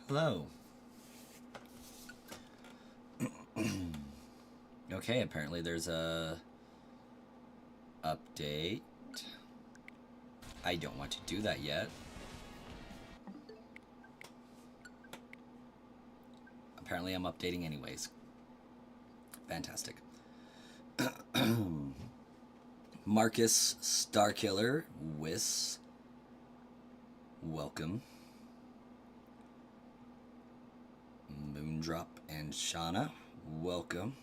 Hello. Okay, apparently there's a update. I don't want to do that yet. Apparently I'm updating anyways. Fantastic. Marcus Starkiller, Wiss, welcome. Moondrop and Shauna, welcome.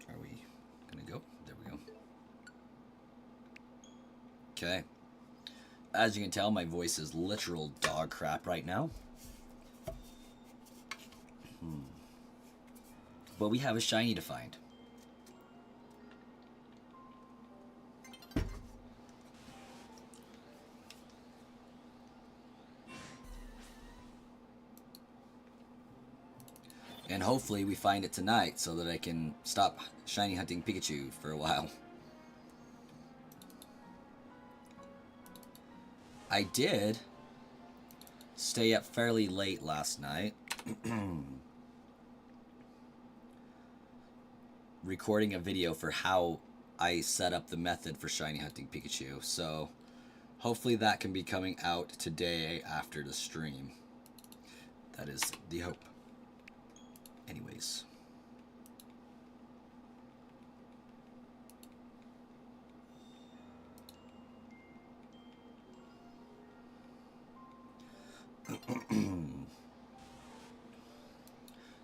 Are we gonna go? There we go. Okay. As you can tell, my voice is literal dog crap right now. But we have a shiny to find. And hopefully we find it tonight so that I can stop shiny hunting Pikachu for a while. I did stay up fairly late last night. Recording a video for how I set up the method for shiny hunting Pikachu. So hopefully that can be coming out today after the stream. That is the hope. Anyways.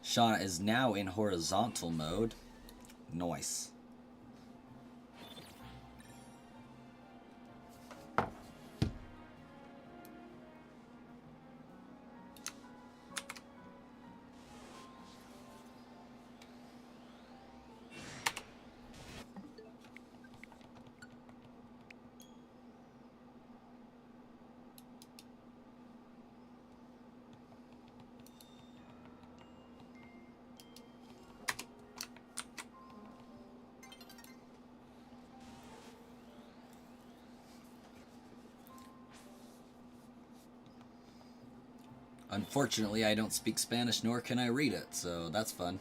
Shauna is now in horizontal mode. Nice. Unfortunately, I don't speak Spanish, nor can I read it, so that's fun.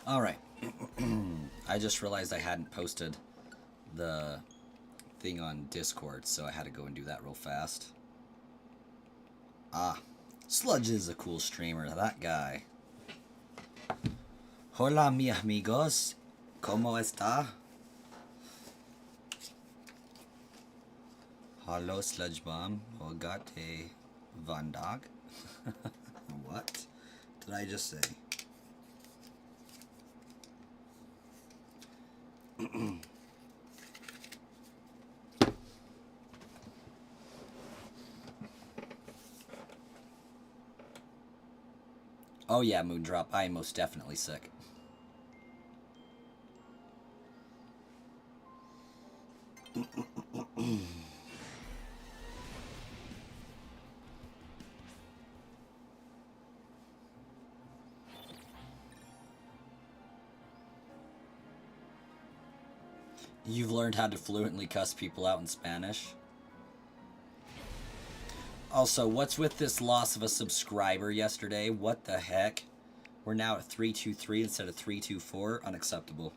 Alright. I just realized I hadn't posted the thing on Discord, so I had to go and do that real fast. Ah, Sludge is a cool streamer, that guy. Hola, mi amigos. ¿Cómo está? Hello, Sludge Bomb. Ogate Van Dog. What did I just say? Oh yeah, Moondrop. I am most definitely sick. You've learned how to fluently cuss people out in Spanish? Also, what's with this loss of a subscriber yesterday? What the heck? We're now at 323 instead of 324. Unacceptable.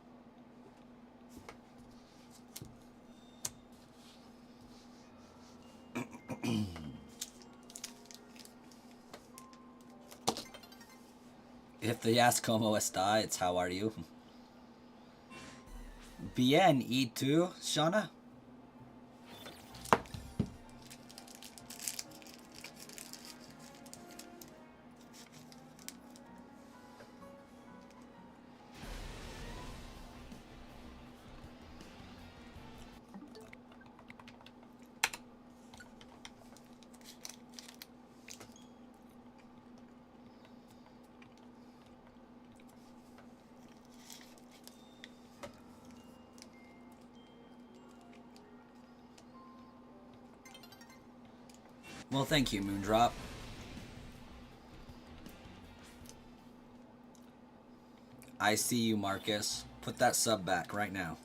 If they ask como está, it's how are you? Bien, ¿y tú, Shauna? Well, thank you, Moondrop. I see you, Marcus. Put that sub back right now.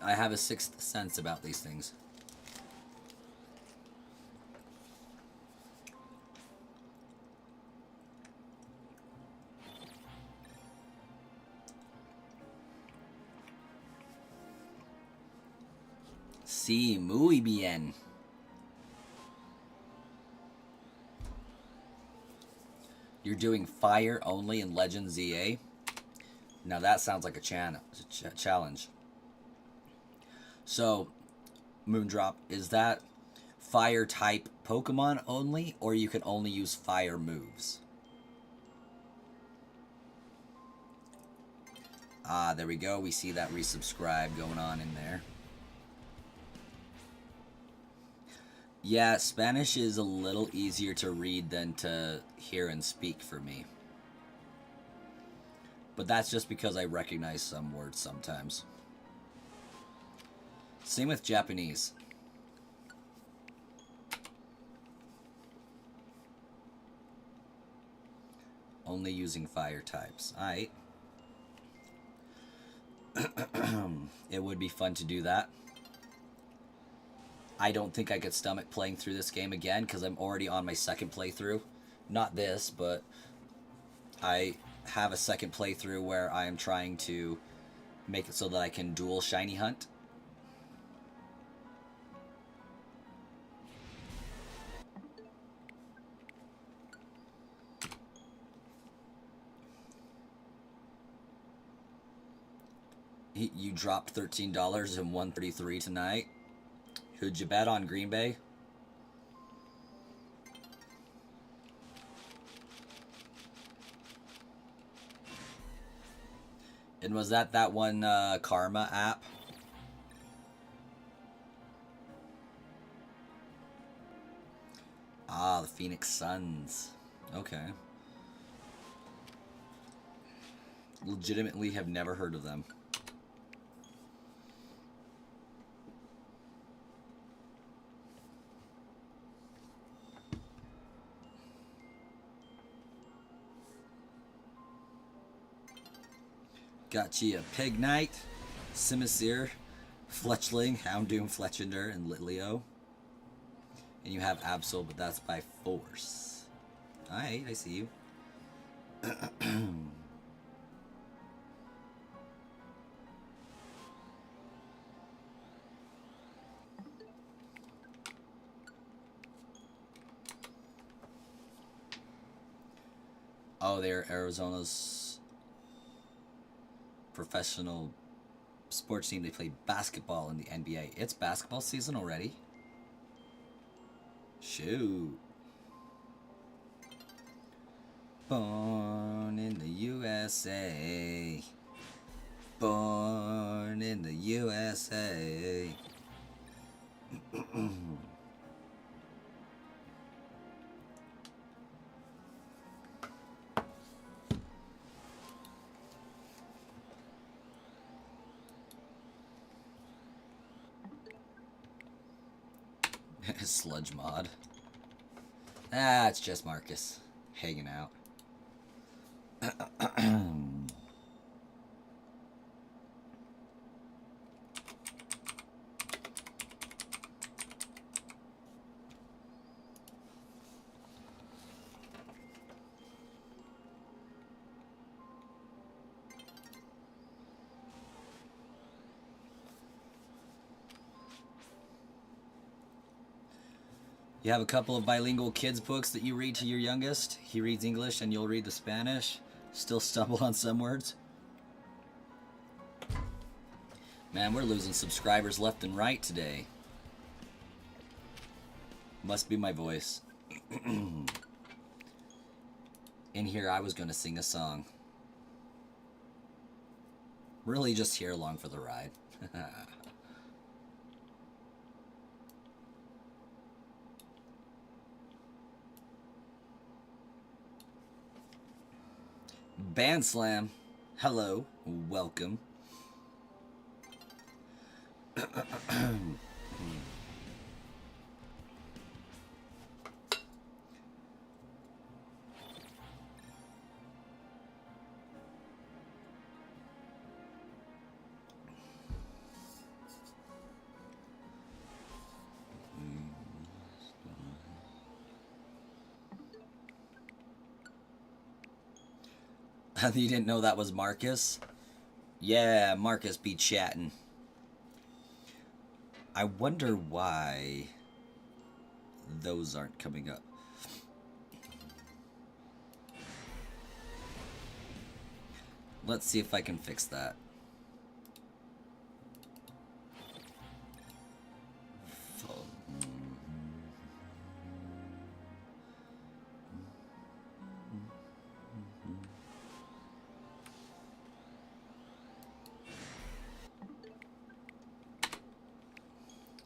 I have a sixth sense about these things. Sí, muy bien. You're doing fire only in Legend ZA? Now that sounds like a challenge. So, Moondrop, is that fire type Pokemon only, or you can only use fire moves? Ah, there we go. We see that resubscribe going on in there. Yeah, Spanish is a little easier to read than to hear and speak for me. But that's just because I recognize some words sometimes. Same with Japanese. Only using fire types. Alright. It would be fun to do that. I don't think I could stomach playing through this game again because I'm already on my second playthrough. Not this, but I have a second playthrough where I am trying to make it so that I can dual shiny hunt. You dropped $13 and 133 tonight. Who'd you bet on, Green Bay? And was that one Karma app? Ah, the Phoenix Suns. Okay. Legitimately have never heard of them. Got you a Pignite, Simisear, Fletchling, Houndoom, Fletchinder, and Litleo. And you have Absol, but that's by force. Alright, I see you. Oh, they're Arizona's professional sports team. They play basketball in the NBA. It's basketball season already? Shoot. Born in the USA. Born in the USA. Sludge mod. Ah, it's just Marcus hanging out. You have a couple of bilingual kids' books that you read to your youngest. He reads English and you'll read the Spanish. Still stumble on some words. Man, we're losing subscribers left and right today. Must be my voice. In here, I was going to sing a song. Really just here along for the ride. Band Slam. Hello. Welcome. You didn't know that was Marcus? Yeah, Marcus be chatting. I wonder why those aren't coming up. Let's see if I can fix that.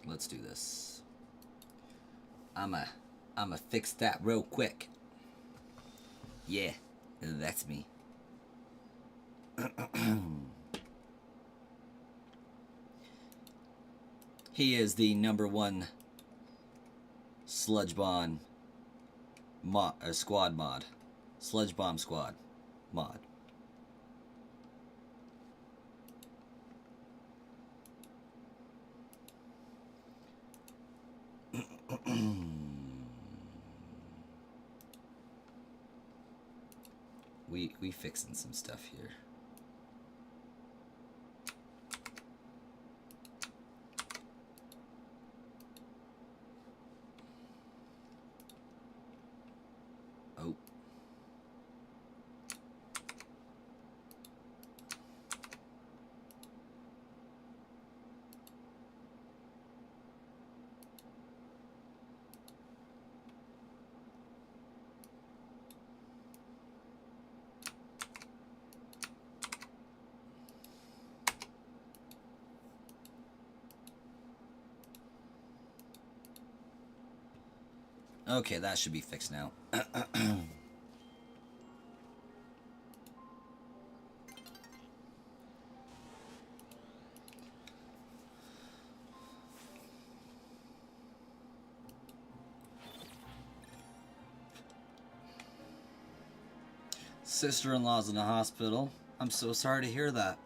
Let's do this. I'ma fix that real quick. Yeah, that's me. He is the #1 Sludge Bomb squad mod. Sludge Bomb squad mod. we fixing some stuff here. Oh. Okay, that should be fixed now. Sister-in-law's in the hospital. I'm so sorry to hear that.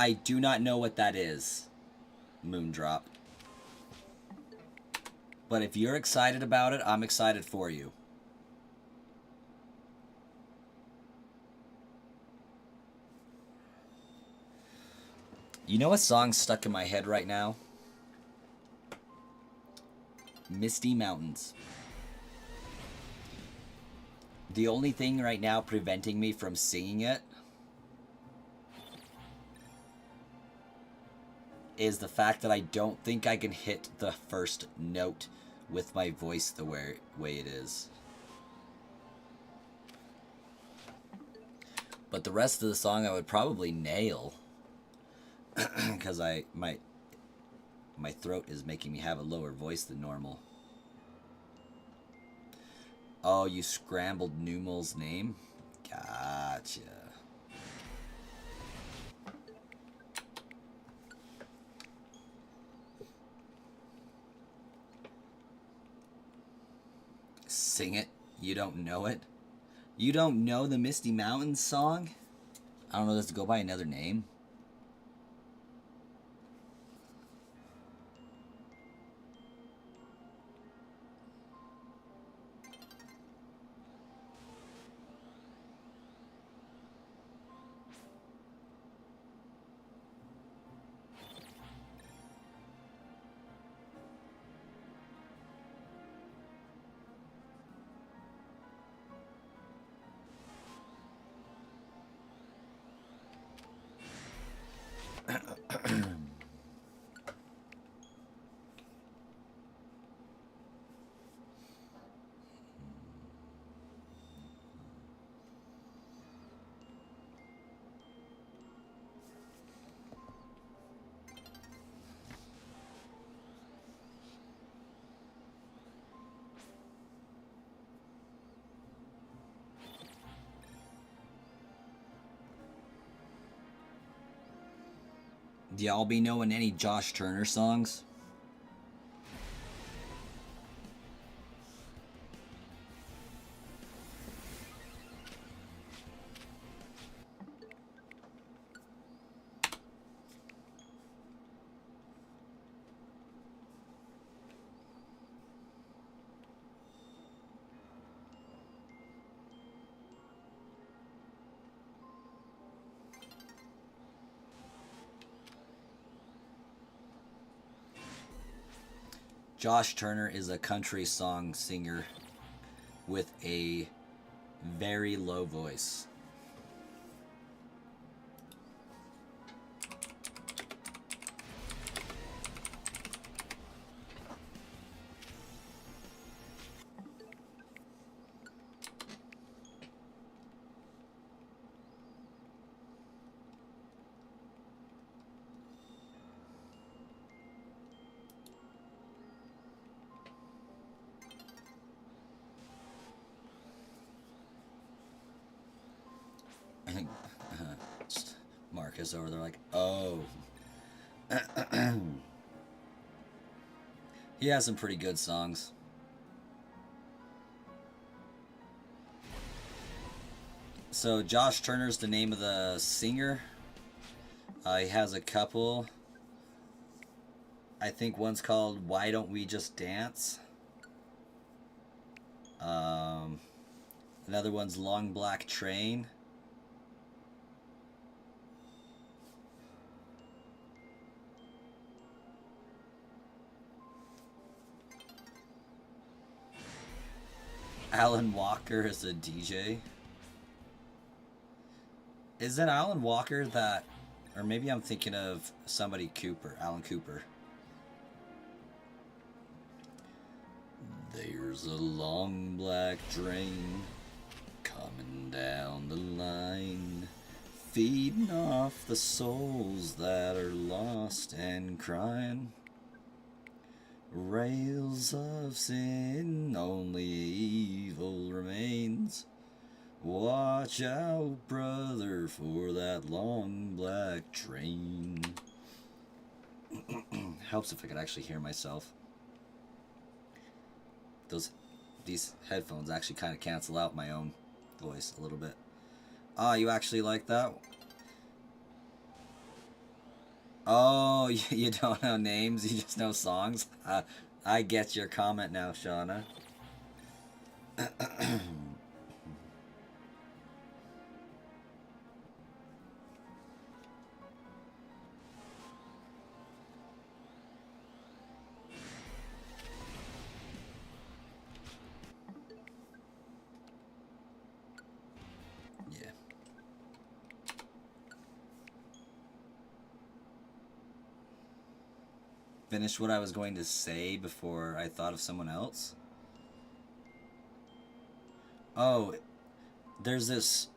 I do not know what that is, Moondrop. But if you're excited about it, I'm excited for you. You know what song's stuck in my head right now? Misty Mountains. The only thing right now preventing me from singing it is the fact that I don't think I can hit the first note with my voice the way it is. But the rest of the song I would probably nail. Because my throat is making me have a lower voice than normal. Oh, you scrambled Numal's name? Gotcha. Sing it. You don't know it? You don't know the Misty Mountains song? I don't know, does it go by another name? Do y'all be knowing any Josh Turner songs? Josh Turner is a country song singer with a very low voice. I think Marcus over there like, oh. He has some pretty good songs. So Josh Turner's the name of the singer. He has a couple. I think one's called Why Don't We Just Dance? Another one's Long Black Train. Alan Walker is a DJ. Is it Alan Walker that, or maybe I'm thinking of somebody Cooper, Alan Cooper. There's a long black train coming down the line, feeding off the souls that are lost and crying. Rails of sin, only evil remains. Watch out, brother, for that long black train. Helps if I could actually hear myself. These headphones actually kind of cancel out my own voice a little bit. Ah, you actually like that? Oh, you don't know names, you just know songs? I get your comment now, Shauna. Yeah. Finish what I was going to say before I thought of someone else. Oh, there's this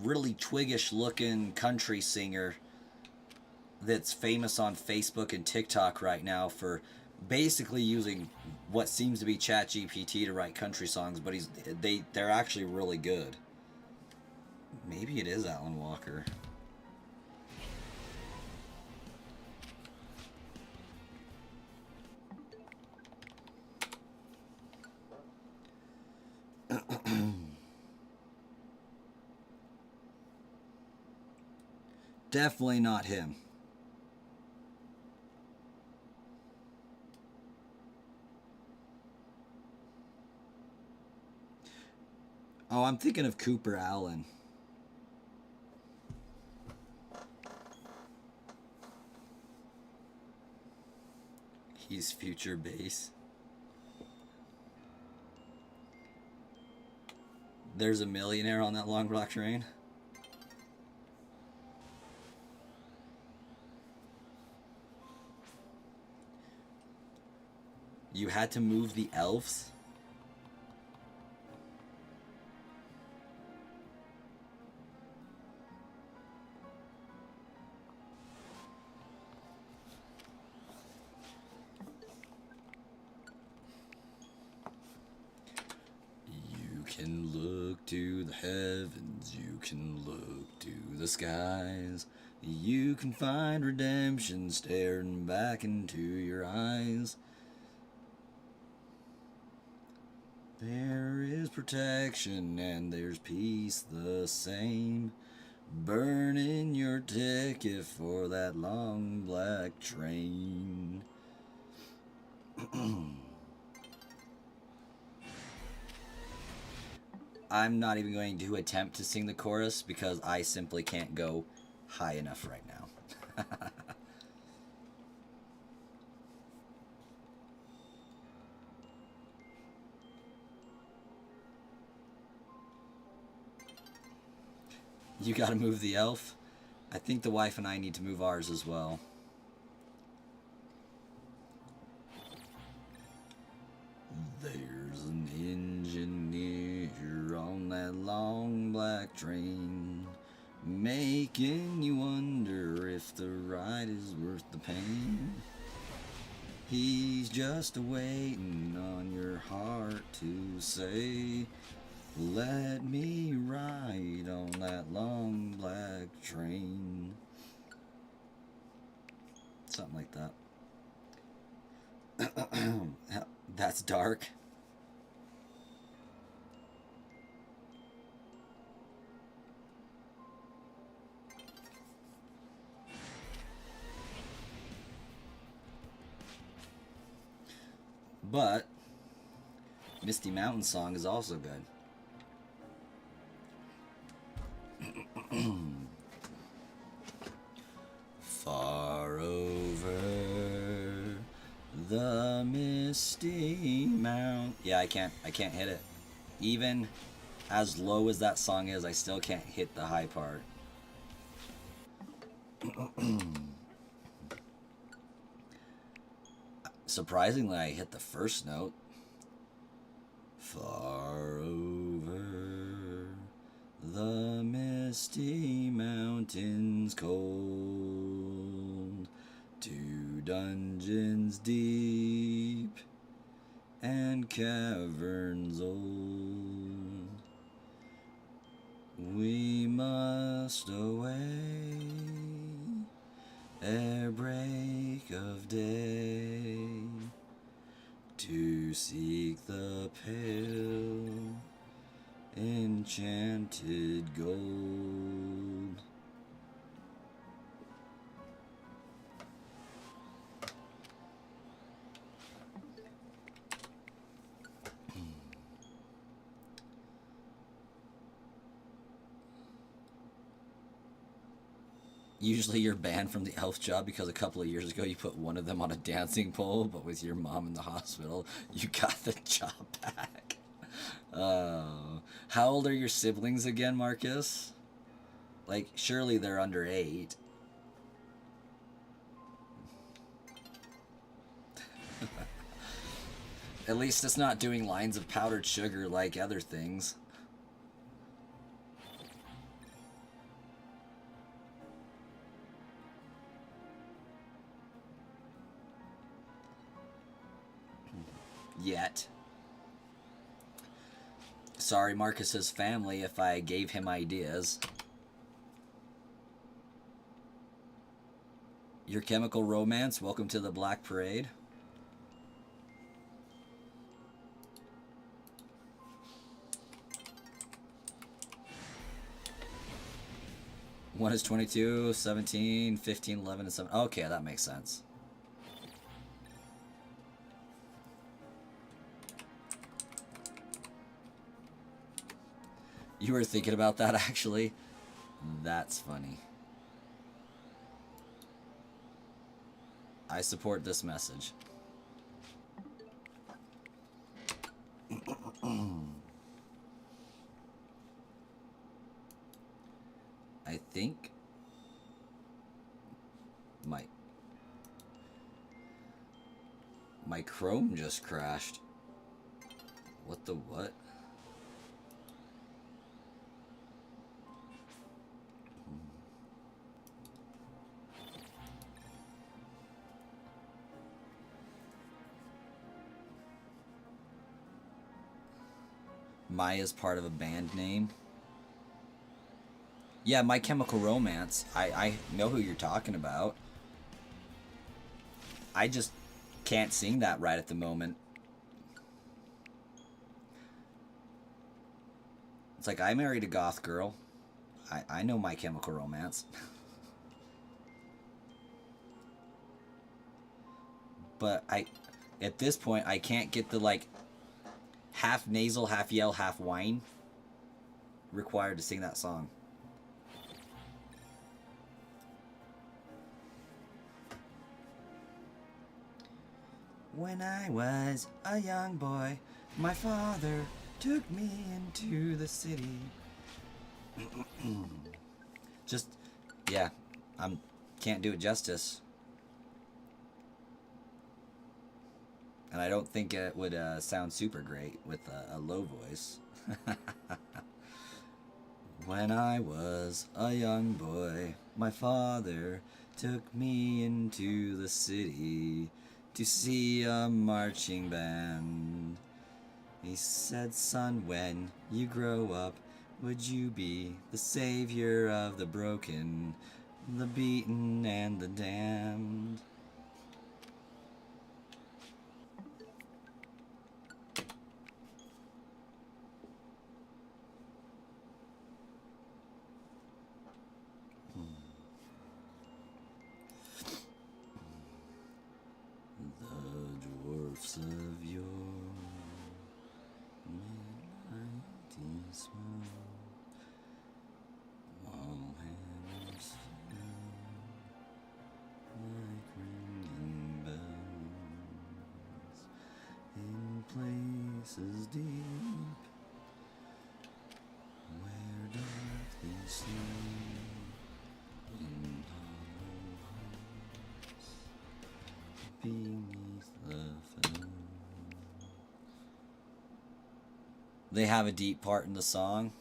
really twiggish looking country singer that's famous on Facebook and TikTok right now for basically using what seems to be ChatGPT to write country songs, but they're actually really good. Maybe it is Alan Walker. Definitely not him. Oh, I'm thinking of Cooper Allen. He's future bass. There's a millionaire on that long black train. You had to move the elves? You can look to the heavens, you can look to the skies. You can find redemption staring back into your eyes. There is protection and there's peace the same. Burning your ticket for that long black train. I'm not even going to attempt to sing the chorus because I simply can't go high enough right now. You gotta move the elf. I think the wife and I need to move ours as well. There's an engineer on that long black train, making you wonder if the ride is worth the pain. He's just waiting on your heart to say, let me ride on that long black train. Something like that. That's dark. But Misty Mountain Song is also good. Far over the misty mount. Yeah, I can't hit it. Even as low as that song is, I still can't hit the high part. Surprisingly, I hit the first note. Far over the misty mountains cold, 2 dungeons deep and caverns old, we must away ere break of day to seek the pale enchanted gold. Usually you're banned from the elf job because a couple of years ago you put one of them on a dancing pole, but with your mom in the hospital, you got the job back. How old are your siblings again, Marcus? Like, surely they're under 8. At least it's not doing lines of powdered sugar like other things. Yet. Sorry, Marcus's family, if I gave him ideas. Your Chemical Romance, welcome to the Black Parade. One is 22, 17, 15, 11, and 7. Okay, that makes sense. You were thinking about that, actually? That's funny. I support this message. I think my Chrome just crashed. What the what? Maya's part of a band name. Yeah, My Chemical Romance. I know who you're talking about. I just can't sing that right at the moment. It's like, I married a goth girl. I know My Chemical Romance. But at this point, I can't get the, like, half nasal, half yell, half whine required to sing that song. When I was a young boy, my father took me into the city. Just, yeah, can't do it justice. And I don't think it would sound super great with a low voice. When I was a young boy, my father took me into the city to see a marching band. He said, son, when you grow up, would you be the savior of the broken, the beaten, and the damned? The dwarfs of yore, mighty small, all hammers like ringing bells in places deep where dark they sleep in hollow hearts beneath the fell. They have a deep part in the song.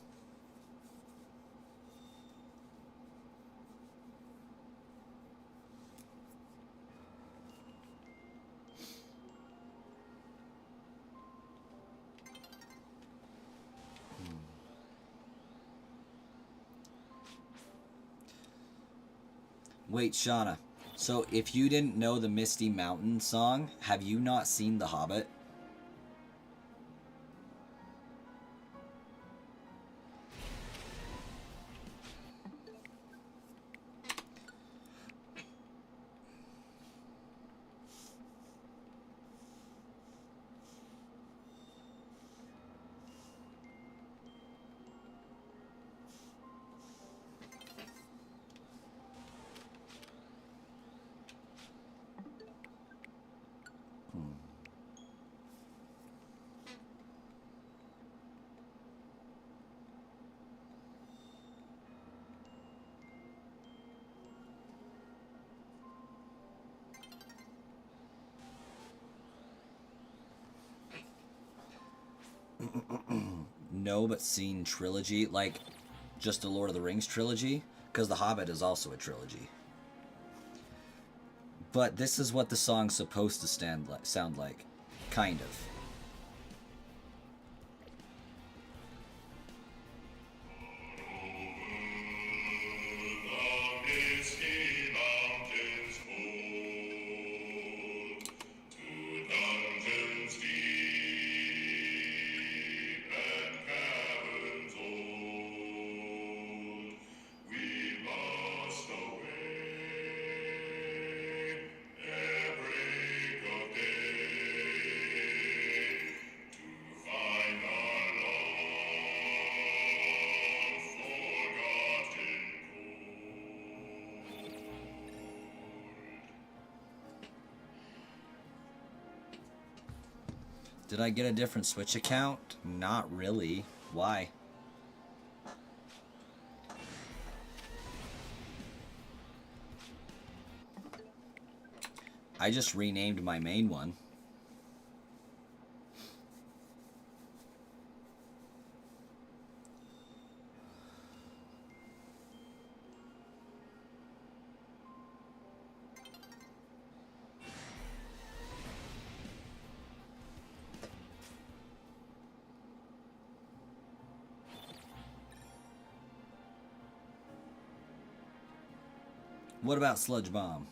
Wait, Shauna. So if you didn't know the Misty Mountain song, have you not seen The Hobbit? No, but seen trilogy, like just a Lord of the Rings trilogy, because The Hobbit is also a trilogy. But this is what the song's supposed to sound like, kind of. Did I get a different Switch account? Not really. Why? I just renamed my main one. What about Sludge Bomb?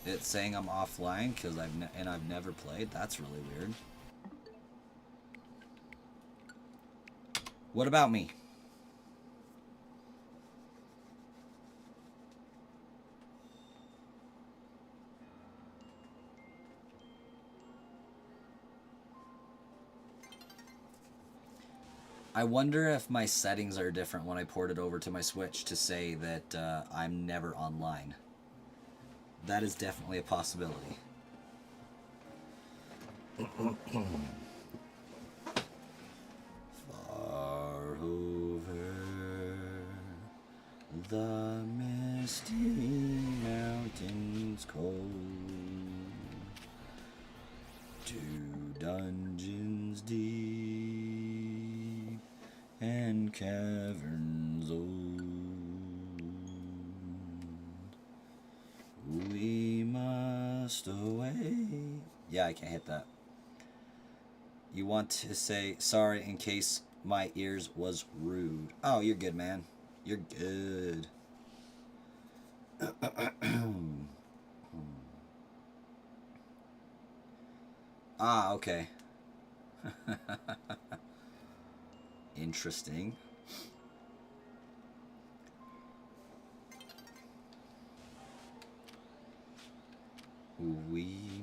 It's saying I'm offline because I've never played. That's really weird. What about me? I wonder if my settings are different when I port it over to my Switch to say that I'm never online. That is definitely a possibility. Far over the misty mountains cold, to dungeons deep and caverns old, we must away. Yeah, I can't hit that. You want to say sorry in case my ears was rude. Oh, you're good, man. You're good. Ah, okay. Interesting. We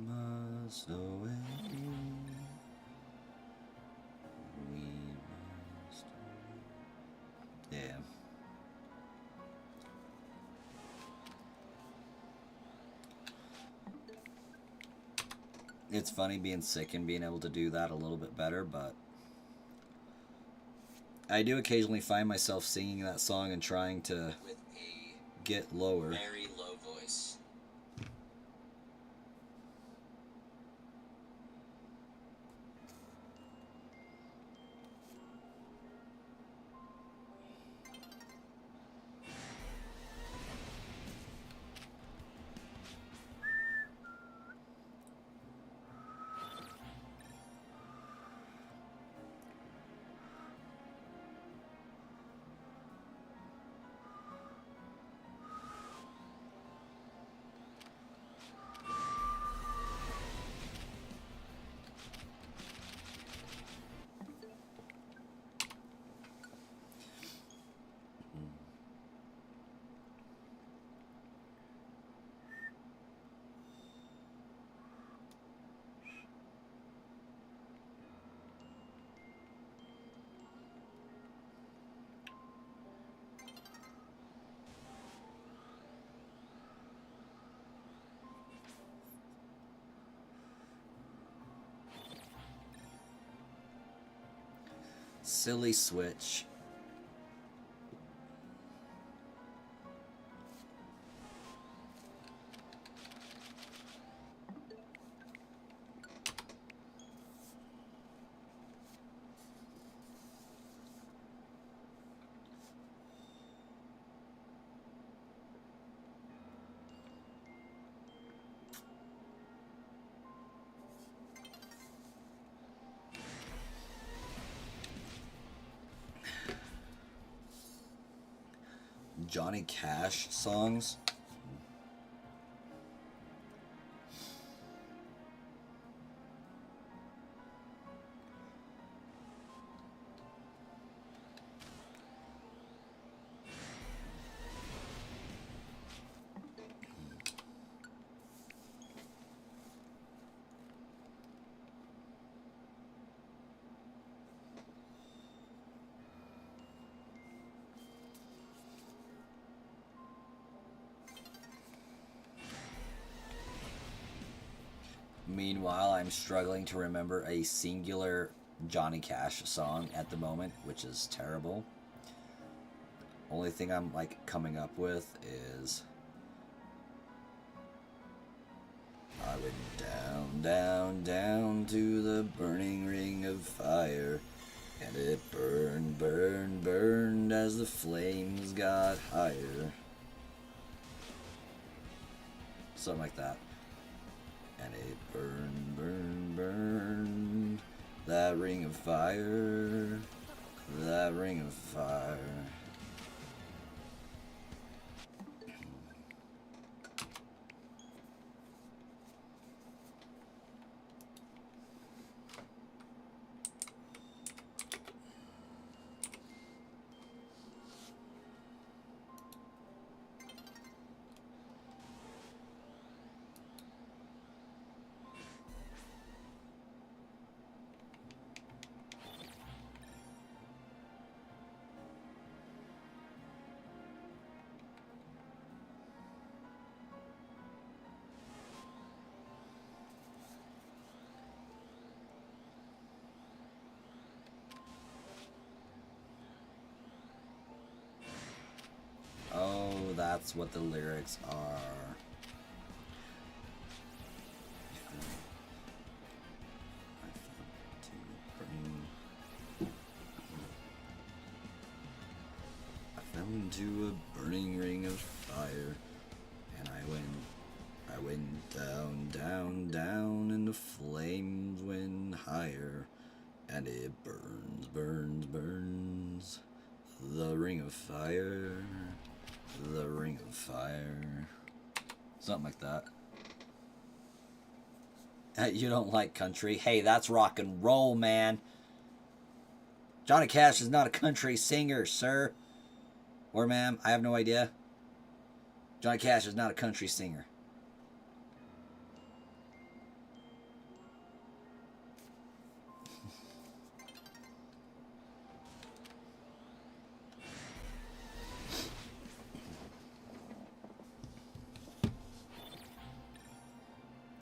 must away. We must away. Yeah. It's funny being sick and being able to do that a little bit better, but I do occasionally find myself singing that song and trying to get lower. Very low voice. Silly Switch. Johnny Cash songs. Meanwhile, I'm struggling to remember a singular Johnny Cash song at the moment, which is terrible. Only thing I'm like coming up with is I went down, down, down to the burning ring of fire, and it burned, burned, burned as the flames got higher. Something like that. And it burned, burned, burned, that ring of fire, that ring of fire. Oh, that's what the lyrics are. I fell into a burning ring of fire, and I went down, down, down, and the flames went higher, and it burns, burns, burns, the ring of fire, the ring of fire. Something like that. You don't like country? Hey, that's rock and roll, man. Johnny Cash is not a country singer, sir. Or ma'am, I have no idea. Johnny Cash is not a country singer.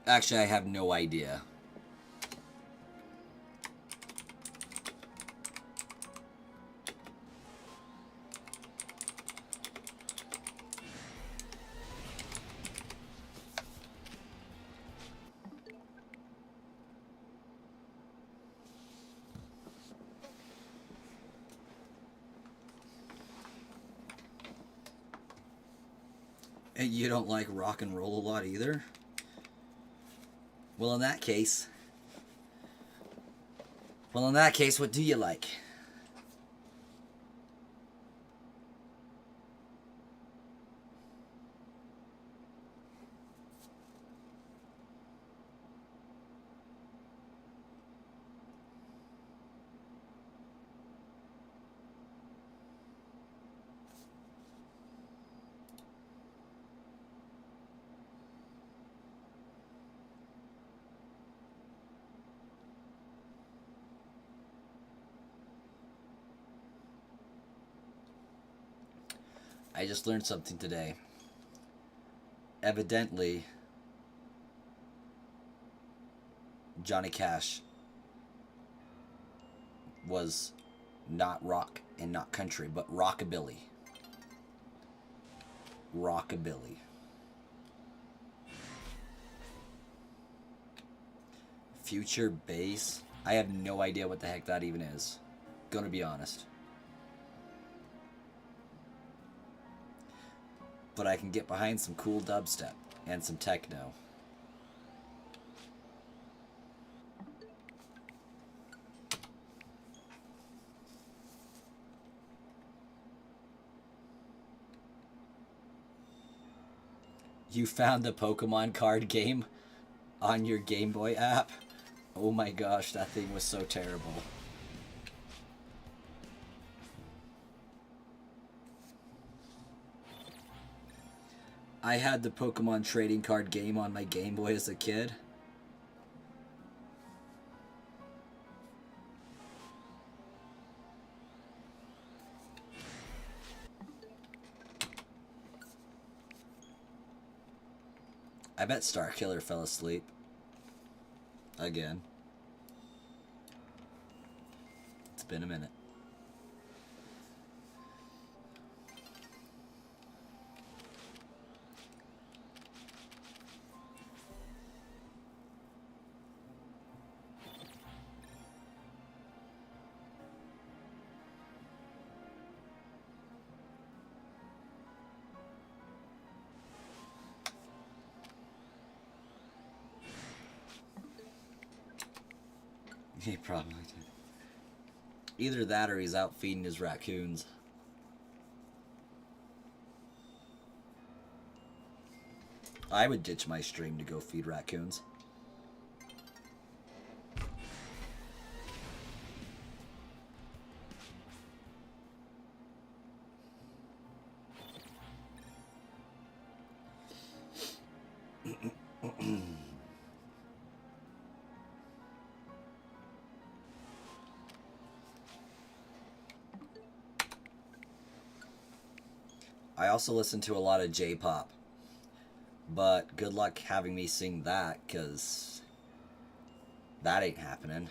Actually, I have no idea. And you don't like rock and roll a lot either? Well, in that case, what do you like? I just learned something today. Evidently, Johnny Cash was Not rock and not country, but rockabilly. Rockabilly. Future bass? I have no idea what the heck that even is. Gonna be honest. But I can get behind some cool dubstep and some techno. You found the Pokemon card game on your Game Boy app? Oh my gosh, that thing was so terrible. I had the Pokemon trading card game on my Game Boy as a kid. I bet Starkiller fell asleep. Again. It's been a minute. He probably did. Either that or he's out feeding his raccoons. I would ditch my stream to go feed raccoons. I also listen to a lot of J-pop, but good luck having me sing that, because that ain't happening.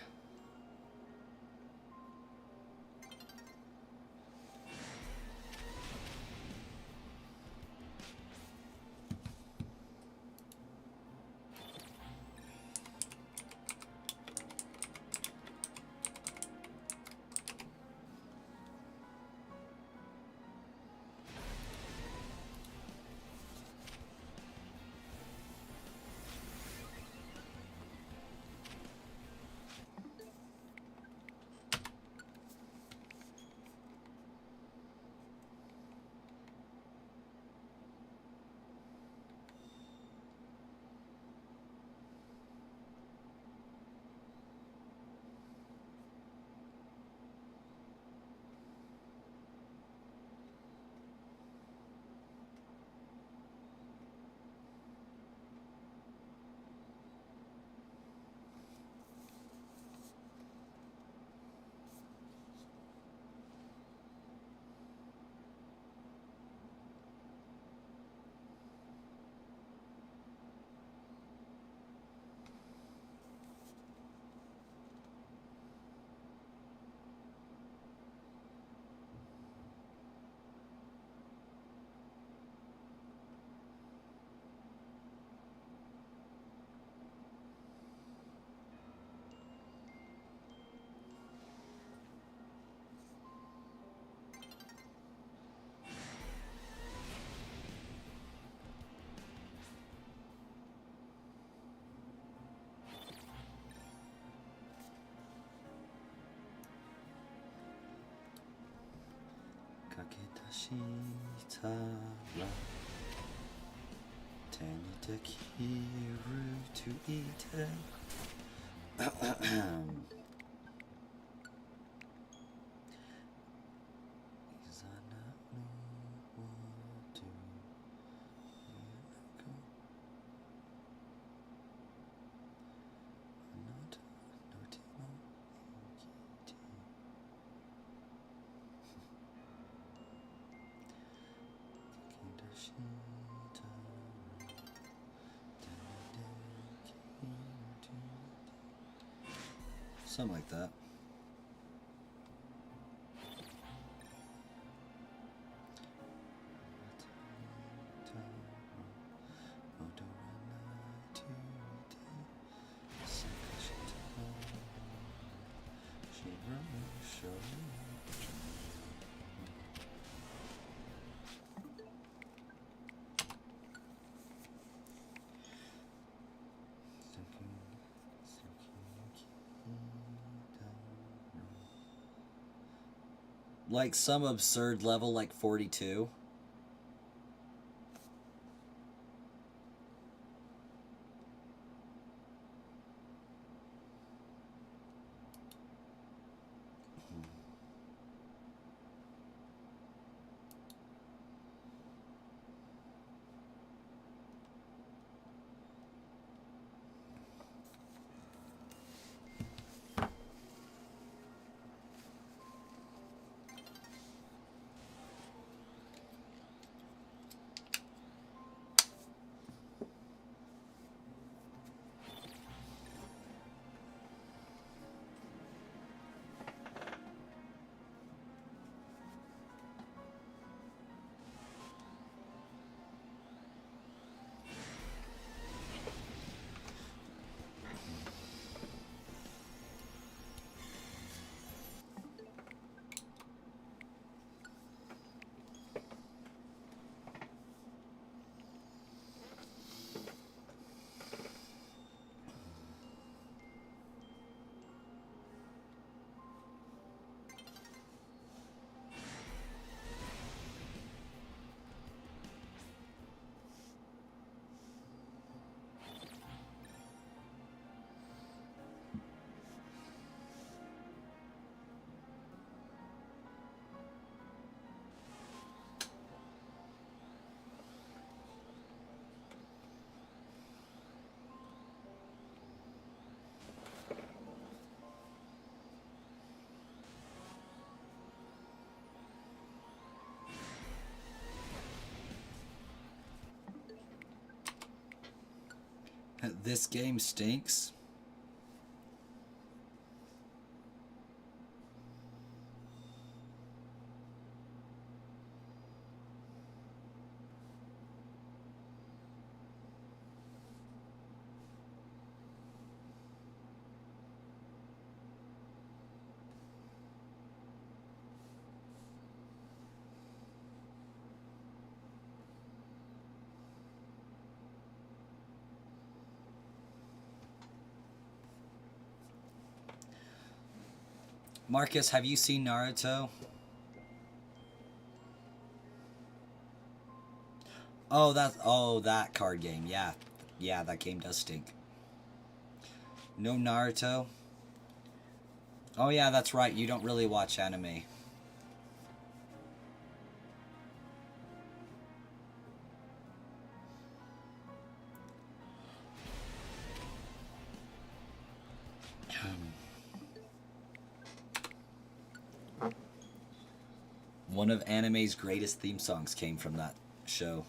Shitara Tenitakiru to eat it. Something like that. Like some absurd level like 42. This game stinks. Marcus, have you seen Naruto? Oh, that card game. Yeah. Yeah, that game does stink. No Naruto? Oh yeah, that's right. You don't really watch anime. One of anime's greatest theme songs came from that show.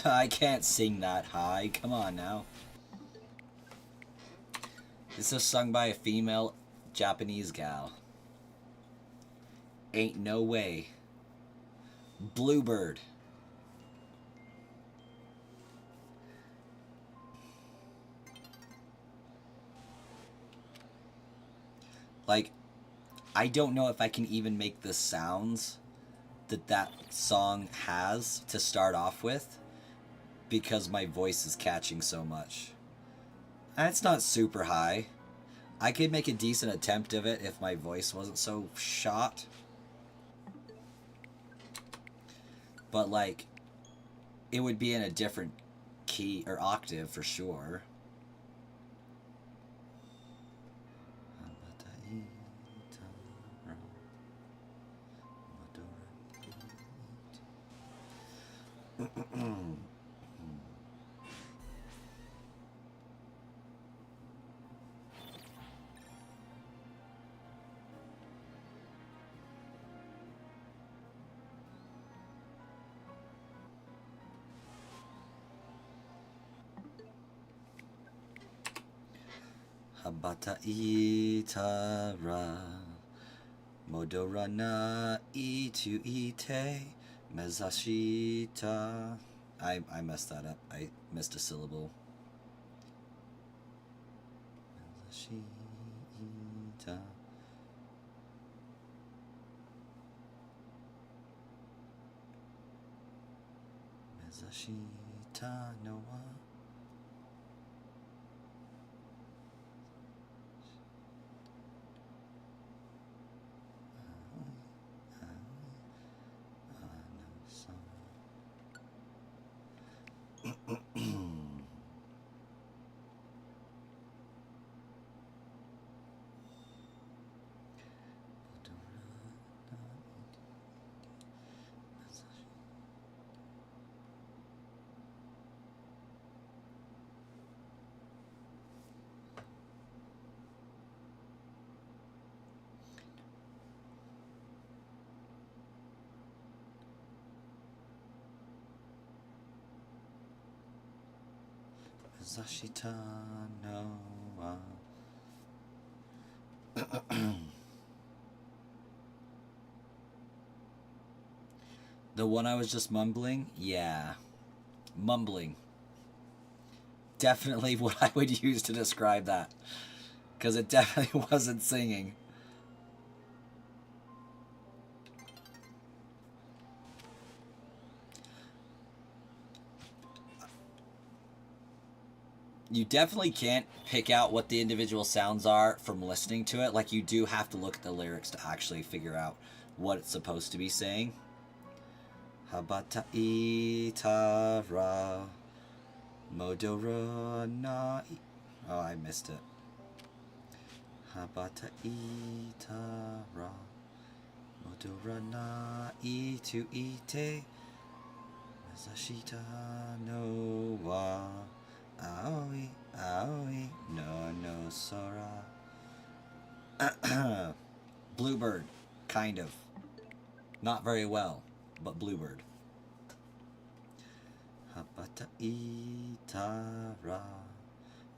I can't sing that high. Come on now. This is sung by a female Japanese gal. Ain't no way. Bluebird. Like, I don't know if I can even make the sounds that song has to start off with because my voice is catching so much. And it's not super high. I could make a decent attempt of it if my voice wasn't so shot. But, like, it would be in a different key or octave for sure. Habata itara Modorana itu ite Mezashita. I messed that up. I missed a syllable. Mezashita. Mezashita no wa. Zashita no wa. The one I was just mumbling? Yeah. Mumbling. Definitely what I would use to describe that. Because it definitely wasn't singing. You definitely can't pick out what the individual sounds are from listening to it. Like, you do have to look at the lyrics to actually figure out what it's supposed to be saying. Habata itara modoro na. Oh, I missed it. Habata itara modoro na itu ite Mazashita no wa. Aoi, aoi, no sora. Bluebird, kind of. Not very well, but bluebird. Habata itara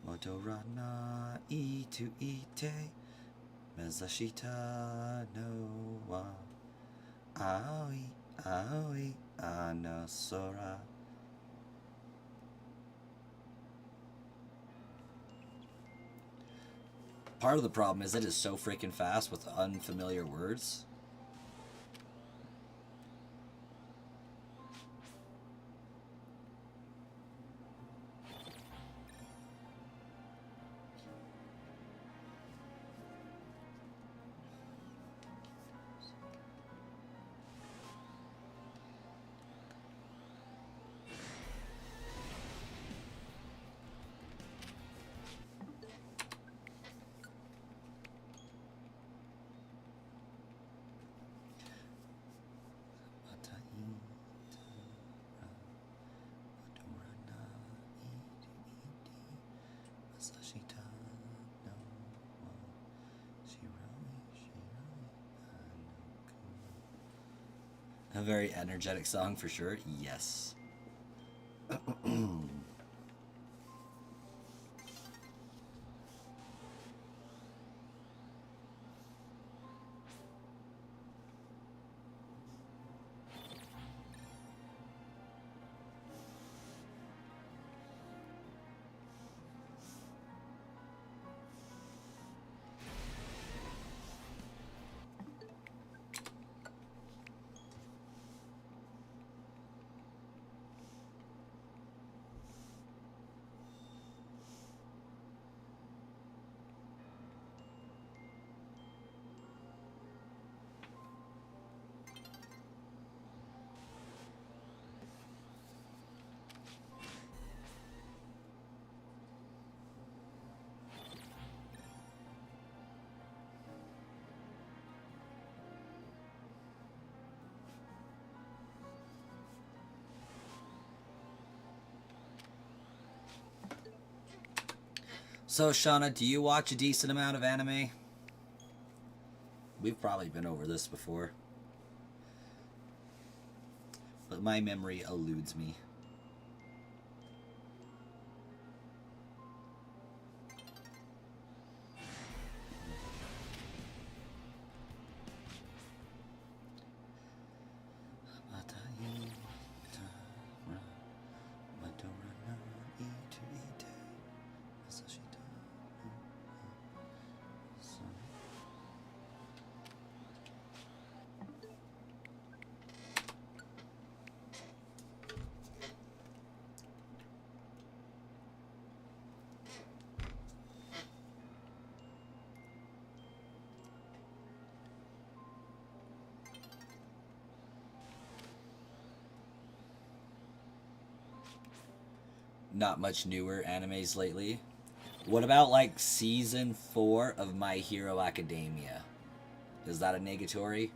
modora na itu ite Mezashita no wa. Aoi, aoi, anasora. Part of the problem is it is so freaking fast with unfamiliar words. A very energetic song for sure. Yes. So, Shauna, do you watch a decent amount of anime? We've probably been over this before. But my memory eludes me. not much newer animes lately. What about like season 4 of My Hero Academia? Is that a negatory?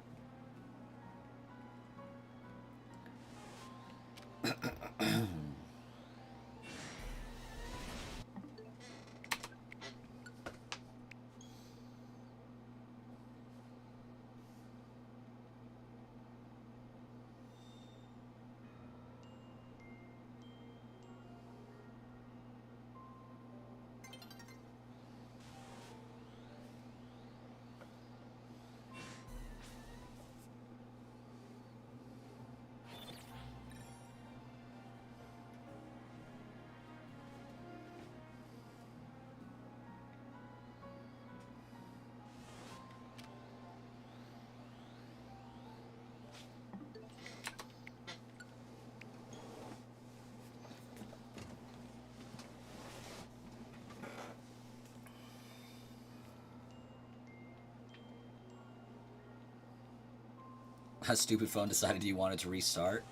A stupid phone decided you wanted to restart.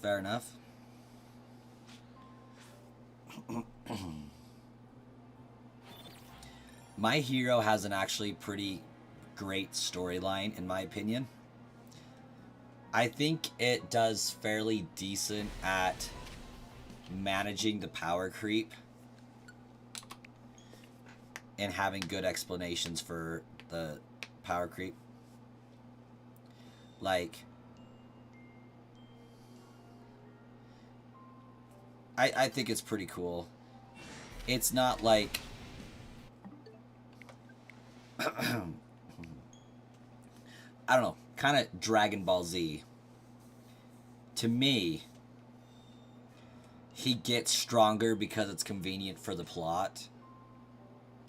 Fair enough. My Hero has an actually pretty great storyline, in my opinion. I think it does fairly decent at managing the power creep and having good explanations for the power creep. Like, I think it's pretty cool. It's not like I don't know, kind of Dragon Ball Z. To me, he gets stronger because it's convenient for the plot.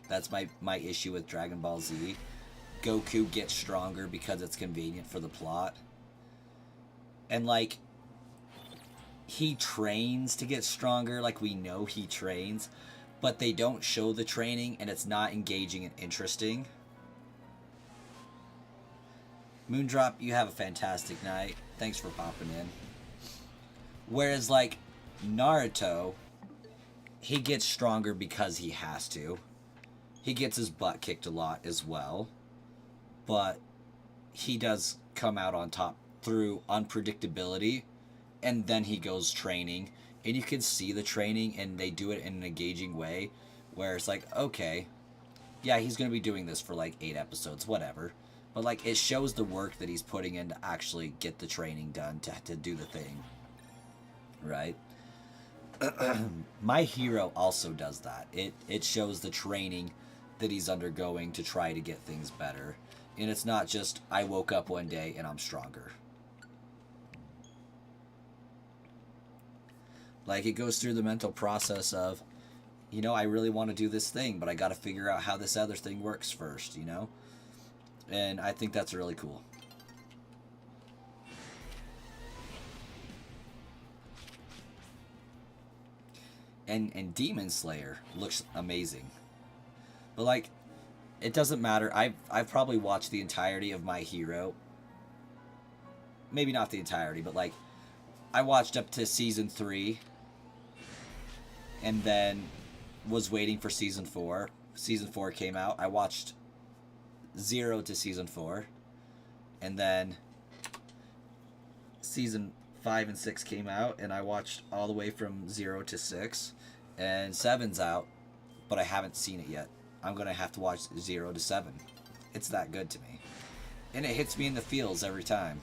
That's my issue with Dragon Ball Z. Goku gets stronger because it's convenient for the plot. And like, he trains to get stronger, like we know he trains, but they don't show the training and it's not engaging and interesting. Moondrop, you have a fantastic night. Thanks for popping in. Whereas like Naruto, he gets stronger because he has to. He gets his butt kicked a lot as well. But he does come out on top through unpredictability, and then he goes training, and you can see the training, and they do it in an engaging way, where it's like, okay, yeah, he's going to be doing this for like 8 episodes, whatever, but like, it shows the work that he's putting in to actually get the training done, to do the thing, right? My Hero also does that. It shows the training that he's undergoing to try to get things better. And it's not just, I woke up one day and I'm stronger. Like, it goes through the mental process of, you know, I really want to do this thing, but I got to figure out how this other thing works first, you know? And I think that's really cool. And Demon Slayer looks amazing. But, like, it doesn't matter. I've probably watched the entirety of My Hero. Maybe not the entirety, but like, I watched up to season 3, and then was waiting for season 4. Season 4 came out. I watched 0 to season 4, and then season 5 and 6 came out, and I watched all the way from 0 to 6, and 7's out, but I haven't seen it yet. I'm going to have to watch 0 to 7. It's that good to me. And it hits me in the feels every time.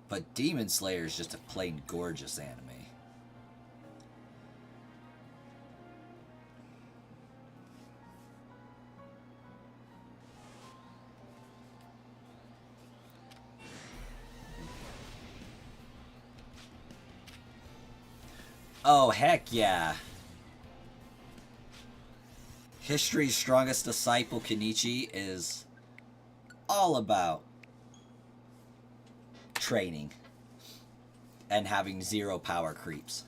But Demon Slayer is just a plain gorgeous anime. Oh, heck yeah. History's strongest disciple, Kenichi, is all about training and having 0 power creeps.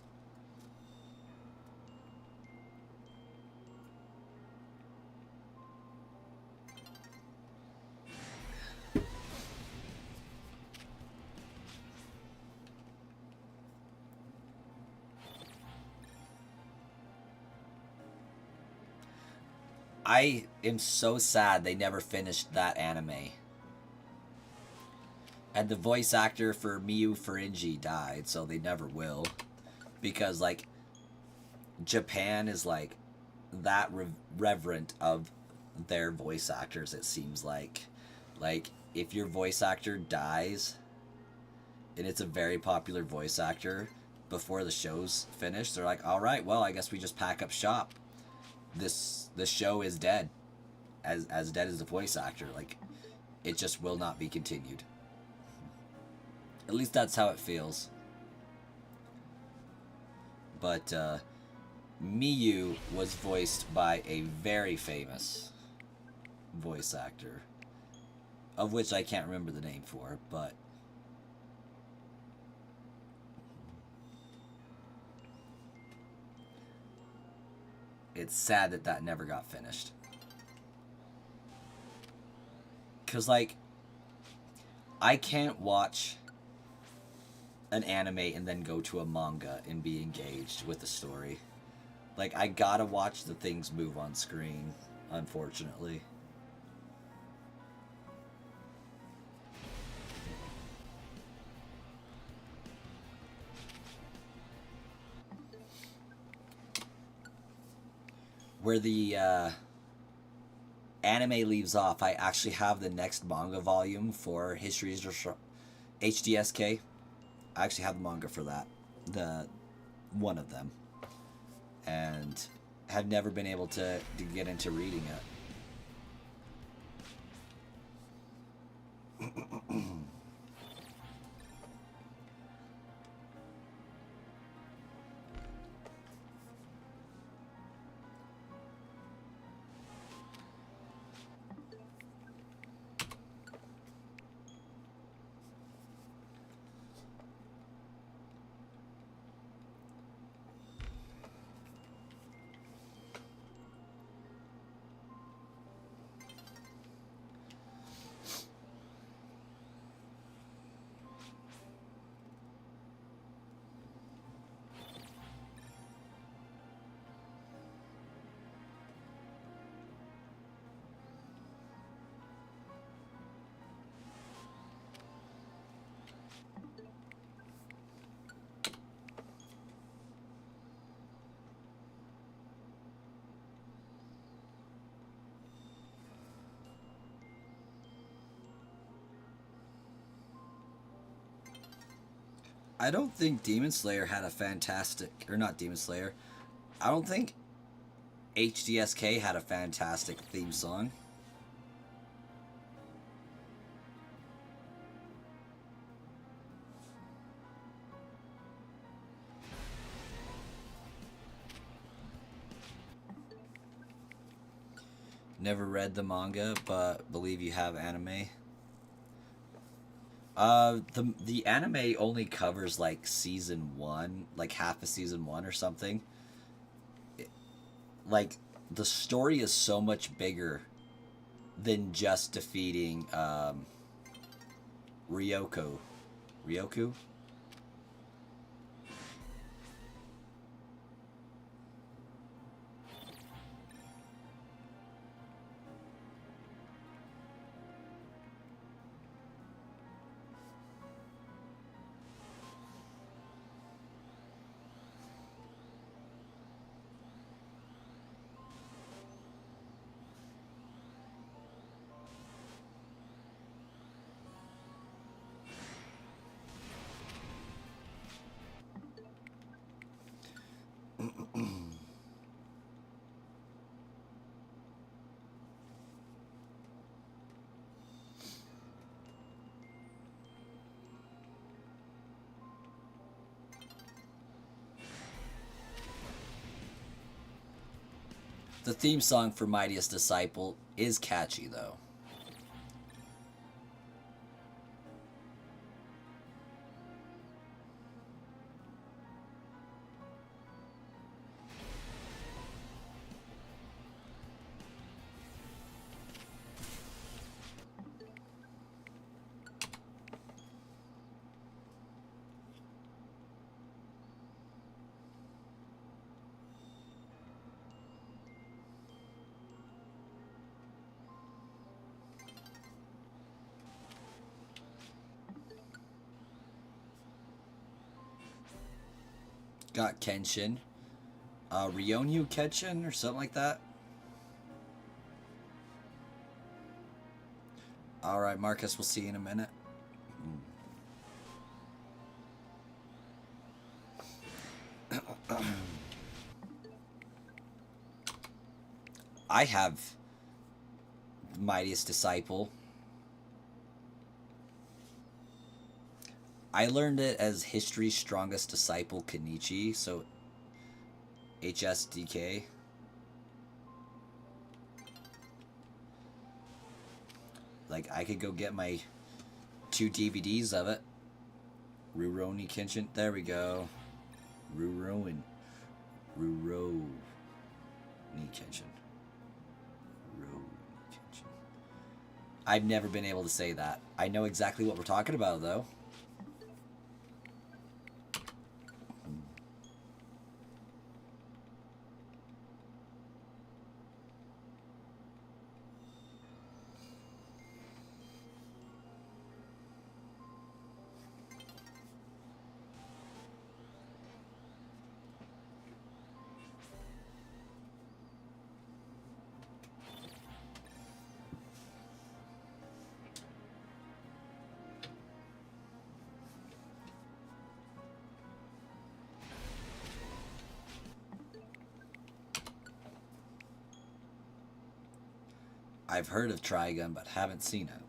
I am so sad they never finished that anime. And the voice actor for Miyu Furinji died, so they never will. Because, like, Japan is, like, that reverent of their voice actors, it seems like. Like, if your voice actor dies, and it's a very popular voice actor, before the show's finished, they're like, alright, well, I guess we just pack up shop. This show is dead. As dead as the voice actor. Like, it just will not be continued. At least that's how it feels. But Miyu was voiced by a very famous voice actor, of which I can't remember the name for, but it's sad that that never got finished. Because, like, I can't watch an anime and then go to a manga and be engaged with the story. Like, I gotta watch the things move on screen, unfortunately. Where the anime leaves off, I actually have the next manga volume for History's HDSK. I actually have the manga for that, the one of them, and have never been able to get into reading it. I don't think Demon Slayer had a fantastic, or not Demon Slayer. I don't think HDSK had a fantastic theme song. Never read the manga, but believe you have anime. The anime only covers like season 1, like half of season 1 or something. Like, the story is so much bigger than just defeating Ryoko. Ryoku? The theme song for Mightiest Disciple is catchy, though. got Kenshin. Ryonyu Kenshin or something like that. Alright, Marcus, we'll see you in a minute. I have Mightiest Disciple. I learned it as History's Strongest Disciple Kenichi, so HSDK. Like, I could go get my 2 DVDs of it. Rurouni Kenshin. There we go. Rurouni Kenshin. I've never been able to say that. I know exactly what we're talking about, though. I've heard of Trigun, but haven't seen it.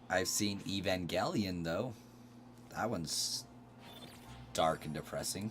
I've seen Evangelion, though. That one's dark and depressing.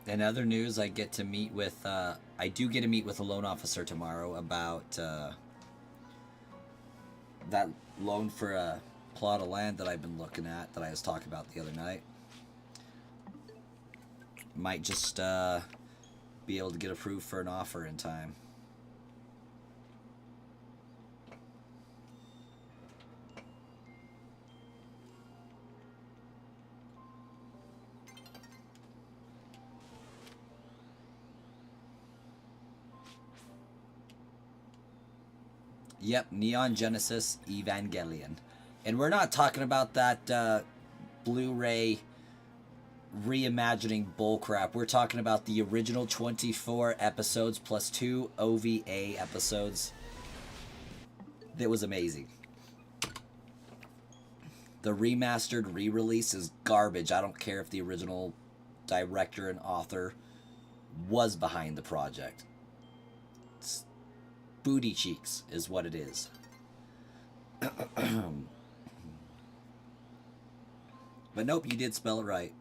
In other news, I get to meet with, I do get to meet with a loan officer tomorrow about that loan for a plot of land that I've been looking at, that I was talking about the other night. Might just be able to get approved for an offer in time. Yep, Neon Genesis Evangelion. And we're not talking about that Blu-ray reimagining bullcrap. We're talking about the original 24 episodes plus 2 OVA episodes. That was amazing. The remastered re-release is garbage. I don't care if the original director and author was behind the project. It's booty cheeks is what it is. But nope, you did spell it right.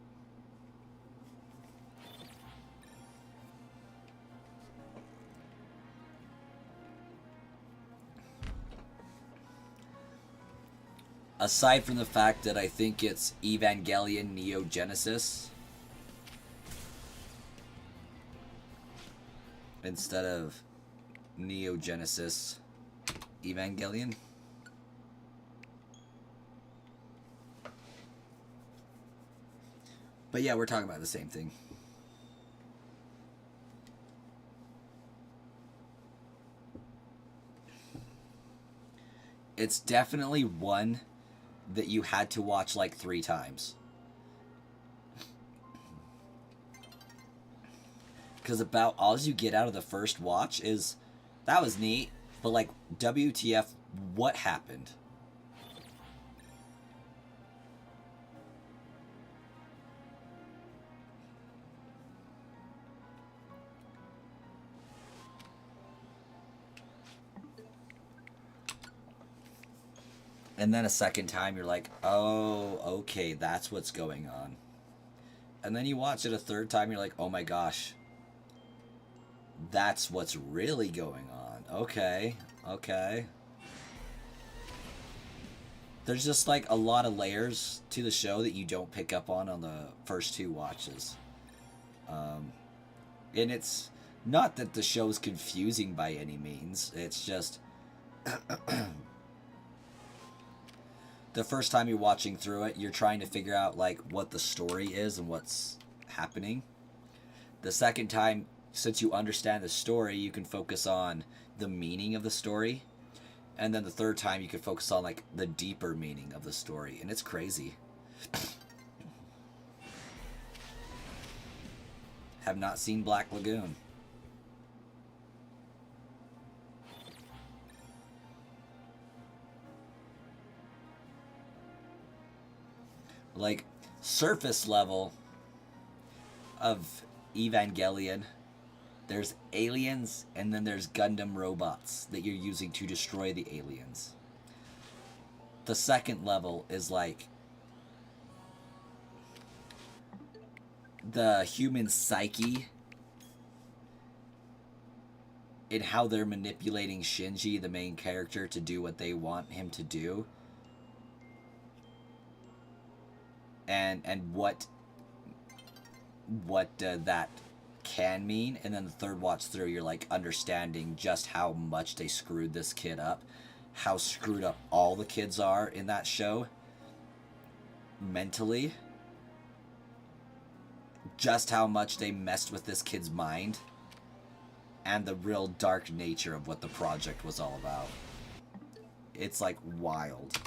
Aside from the fact that I think it's Evangelion Neo Genesis instead of Neo Genesis Evangelion. But yeah, we're talking about the same thing. It's definitely one that you had to watch like 3 times. Because about all you get out of the first watch is, that was neat, but like, WTF, what happened? And then a second time, you're like, oh, okay, that's what's going on. And then you watch it a third time, you're like, oh my gosh, that's what's really going on. Okay, okay. There's just like a lot of layers to the show that you don't pick up on the first two watches. And it's not that the show's confusing by any means. It's just the first time you're watching through it, you're trying to figure out like what the story is and what's happening. The second time, since you understand the story, you can focus on the meaning of the story. And then the third time, you can focus on like the deeper meaning of the story. And it's crazy. Have not seen Black Lagoon. Like, surface level of Evangelion, there's aliens and then there's Gundam robots that you're using to destroy the aliens. The second level is like the human psyche and how they're manipulating Shinji, the main character, to do what they want him to do. And what that can mean. And then the third watch through, you're like understanding just how much they screwed this kid up, how screwed up all the kids are in that show mentally, just how much they messed with this kid's mind, and the real dark nature of what the project was all about. It's like wild.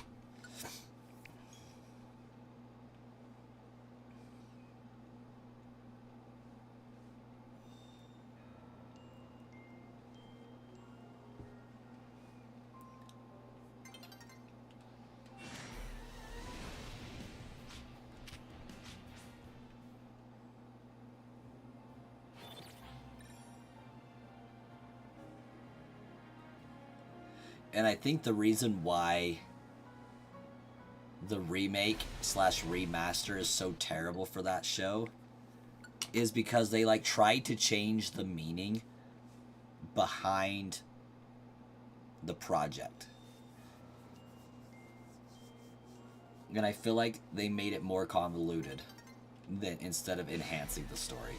And I think the reason why the remake slash remaster is so terrible for that show is because they like tried to change the meaning behind the project. And I feel like they made it more convoluted than instead of enhancing the story.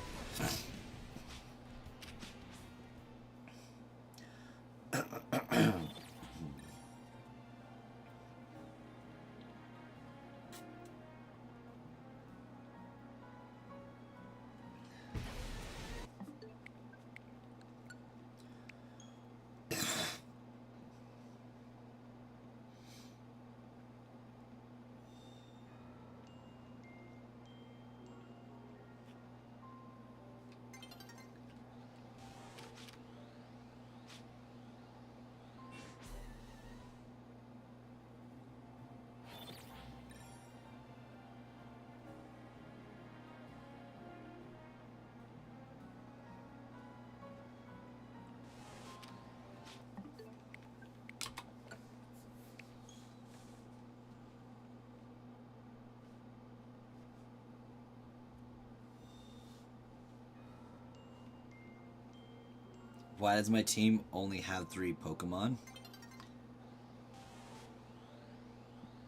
Why does my team only have 3 Pokemon?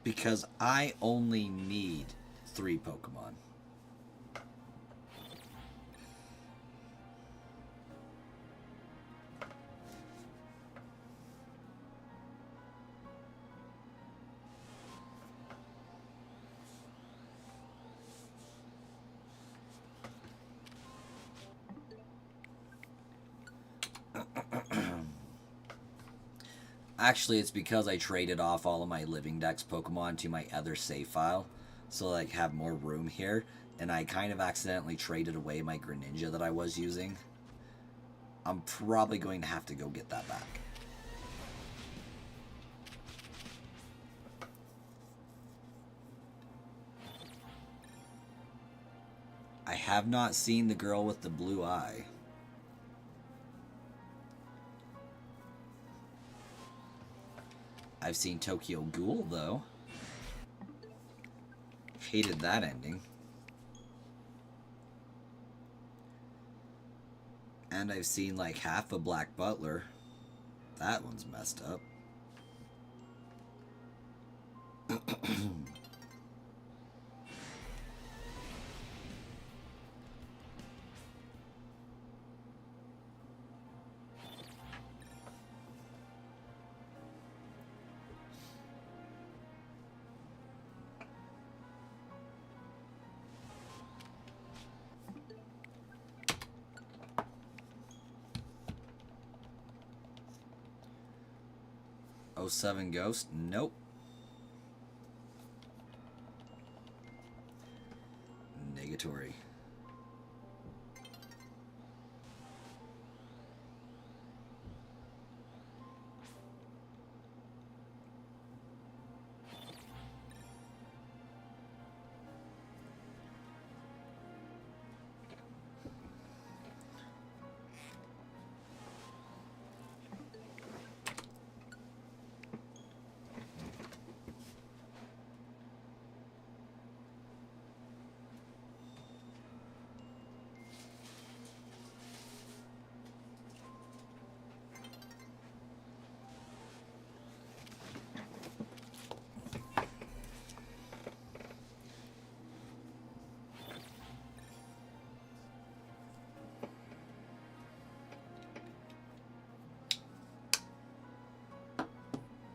Because I only need 3 Pokemon. Actually, it's because I traded off all of my Living Dex Pokemon to my other save file, so like have more room here, and I kind of accidentally traded away my Greninja that I was using. I'm probably going to have to go get that back. I have not seen the girl with the blue eye. I've seen Tokyo Ghoul, though. Hated that ending. And I've seen like half a Black Butler. That one's messed up. Oh, 07 Ghost? Nope. Negatory.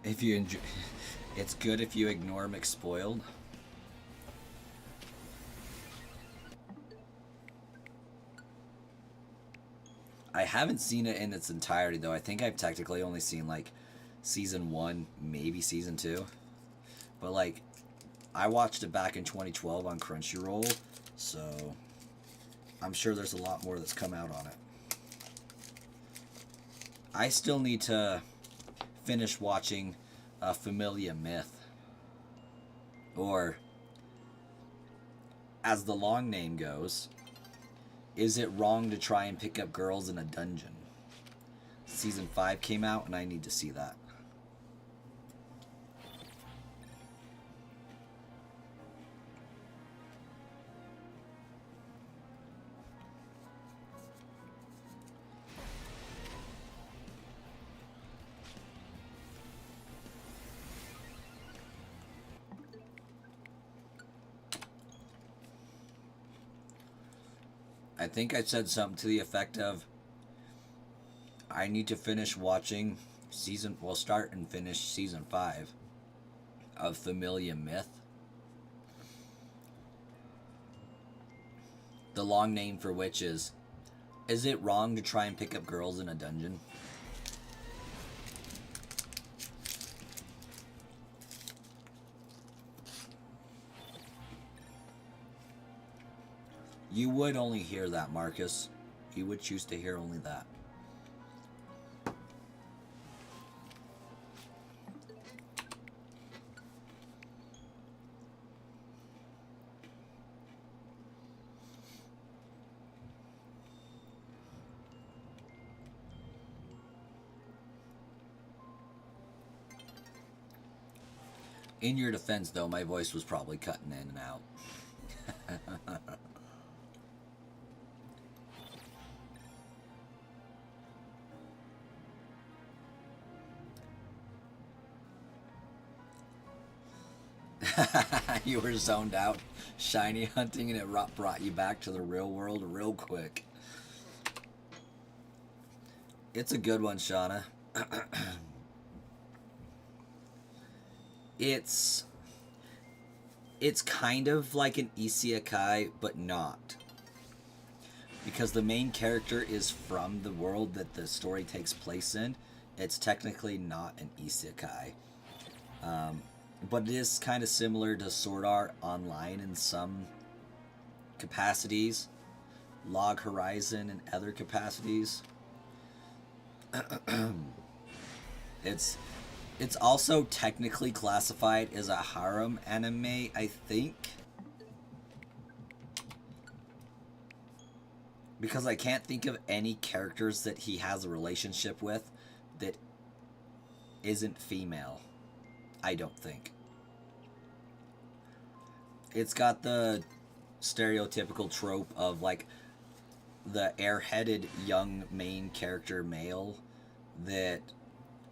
If you enjoy, it's good if you ignore McSpoiled. I haven't seen it in its entirety though. I think I've technically only seen like season 1, maybe season 2. But like, I watched it back in 2012 on Crunchyroll, so I'm sure there's a lot more that's come out on it. I still need to finish watching Familia Myth, or as the long name goes, Is It Wrong to Try and Pick Up Girls in a Dungeon? Season 5 came out and I need to see that. I think I said something to the effect of, I need to finish watching start and finish season 5 of Familia Myth. The long name for which is It Wrong to Try and Pick Up Girls in a Dungeon? You would only hear that, Marcus. You would choose to hear only that. In your defense, though, my voice was probably cutting in and out. You were zoned out shiny hunting and it brought you back to the real world real quick. It's a good one, Shauna. It's kind of like an isekai, but not. Because the main character is from the world that the story takes place in. It's technically not an isekai. But it is kind of similar to Sword Art Online in some capacities. Log Horizon in other capacities. It's also technically classified as a harem anime, I think. Because I can't think of any characters that he has a relationship with that isn't female. I don't think. It's got the stereotypical trope of like the airheaded young main character male that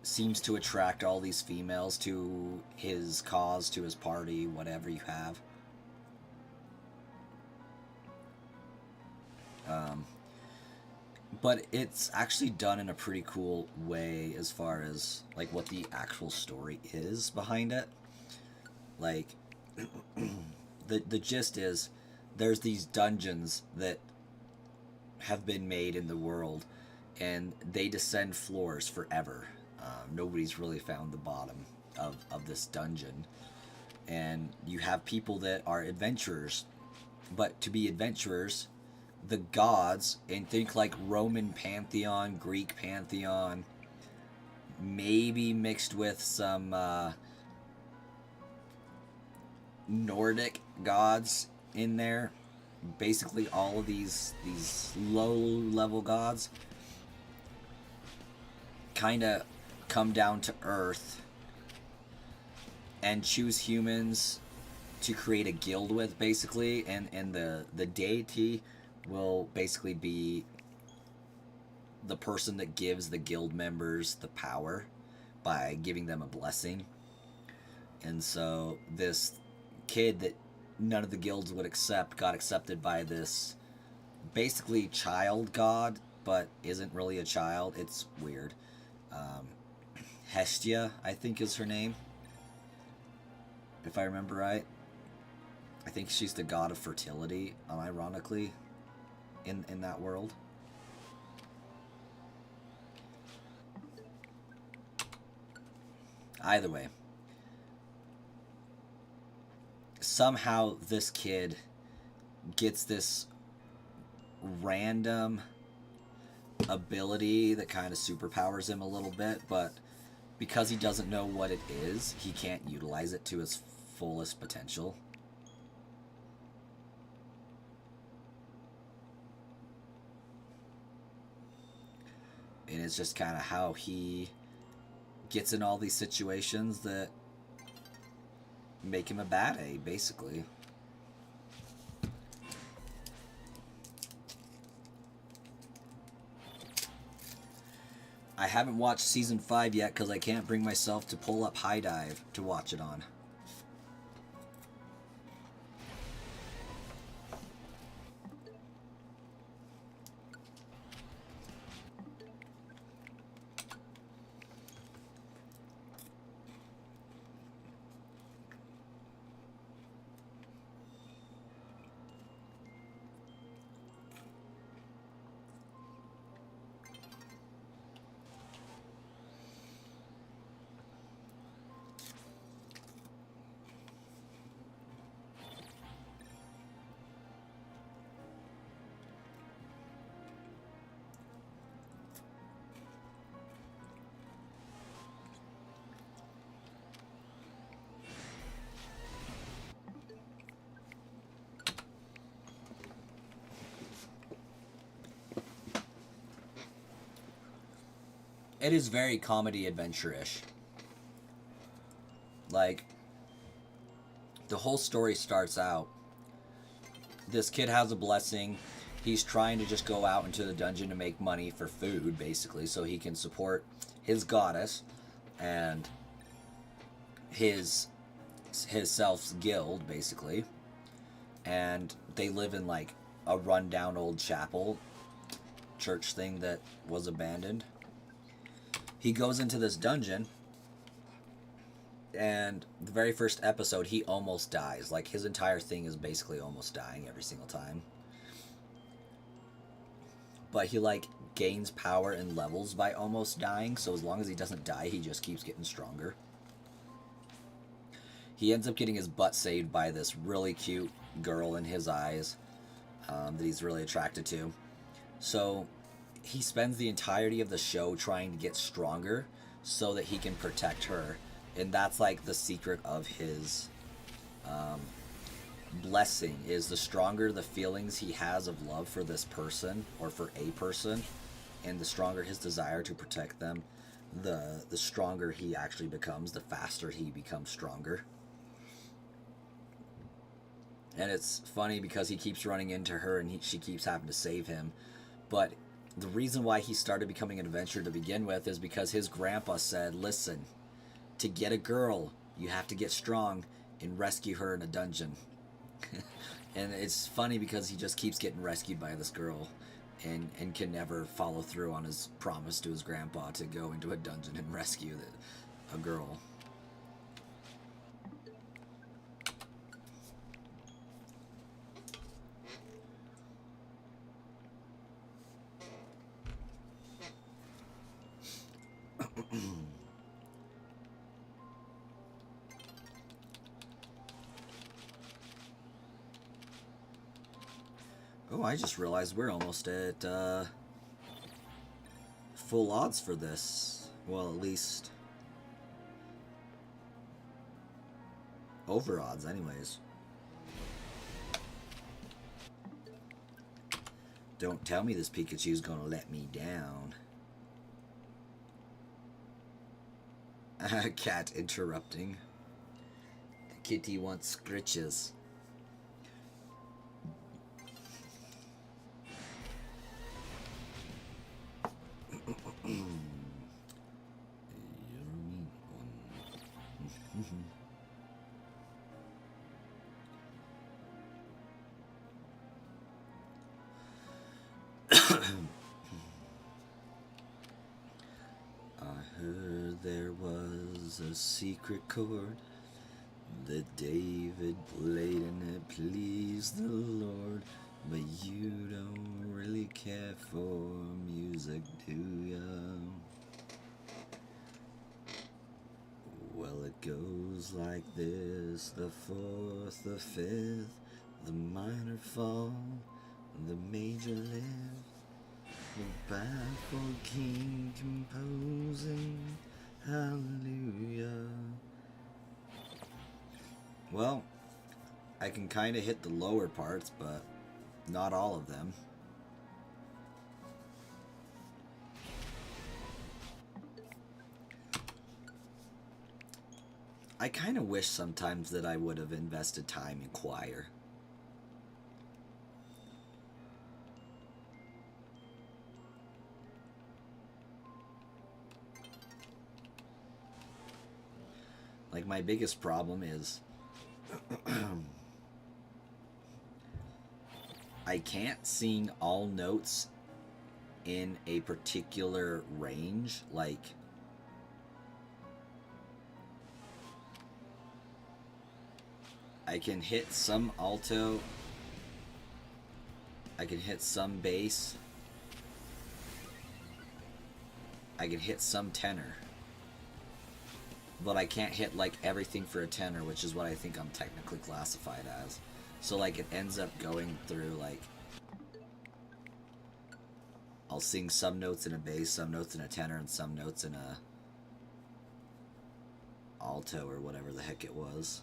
seems to attract all these females to his cause, to his party, whatever you have. But it's actually done in a pretty cool way as far as like what the actual story is behind it. Like the gist is there's these dungeons that have been made in the world, and they descend floors forever. Nobody's really found the bottom of this dungeon. And you have people that are adventurers. But to be adventurers, the gods, and think like Roman pantheon, Greek pantheon, maybe mixed with some Nordic gods in there. Basically all of these low level gods kind of come down to earth and choose humans to create a guild with, basically, and the deity will basically be the person that gives the guild members the power by giving them a blessing. And so this kid that none of the guilds would accept got accepted by this basically child god, but isn't really a child. It's weird. Hestia, I think, is her name, if I remember right. I think she's the god of fertility, ironically, in that world. Either way, somehow this kid gets this random ability that kind of superpowers him a little bit, but because he doesn't know what it is, he can't utilize it to its fullest potential. And it's just kind of how he gets in all these situations that make him a bad A, basically. I haven't watched season 5 yet because I can't bring myself to pull up High Dive to watch it on. It is very comedy adventure-ish. Like, the whole story starts out, this kid has a blessing. He's trying to just go out into the dungeon to make money for food, basically, so he can support his goddess and his self's guild, basically. And they live in like a rundown old chapel church thing that was abandoned. He goes into this dungeon, and the very first episode he almost dies. Like, his entire thing is basically almost dying every single time. But he like gains power and levels by almost dying, so as long as he doesn't die, he just keeps getting stronger. He ends up getting his butt saved by this really cute girl in his eyes that he's really attracted to. So he spends the entirety of the show trying to get stronger so that he can protect her. And that's like the secret of his blessing, is the stronger the feelings he has of love for this person or for a person, and the stronger his desire to protect them, the stronger he actually becomes, the faster he becomes stronger. And it's funny because he keeps running into her and she keeps having to save him. But the reason why he started becoming an adventurer to begin with is because his grandpa said, listen, to get a girl, you have to get strong and rescue her in a dungeon. And it's funny because he just keeps getting rescued by this girl and can never follow through on his promise to his grandpa to go into a dungeon and rescue a girl. Oh, I just realized we're almost at full odds for this. Well, at least over odds anyways. Don't tell me this Pikachu's gonna let me down. Cat interrupting. The kitty wants scritches. I heard there was a secret chord that David played and it pleased the Lord. But you don't really care for music, do ya? Well, it goes like this: the fourth, the fifth, the minor fall, the major lift, the baffled king composing hallelujah. Well, I can kind of hit the lower parts, but not all of them. I kind of wish sometimes that I would have invested time in choir. Like, my biggest problem is I can't sing all notes in a particular range. Like, I can hit some alto, I can hit some bass, I can hit some tenor, but I can't hit like everything for a tenor, which is what I think I'm technically classified as. So like it ends up going through like, I'll sing some notes in a bass, some notes in a tenor, and some notes in a alto or whatever the heck it was.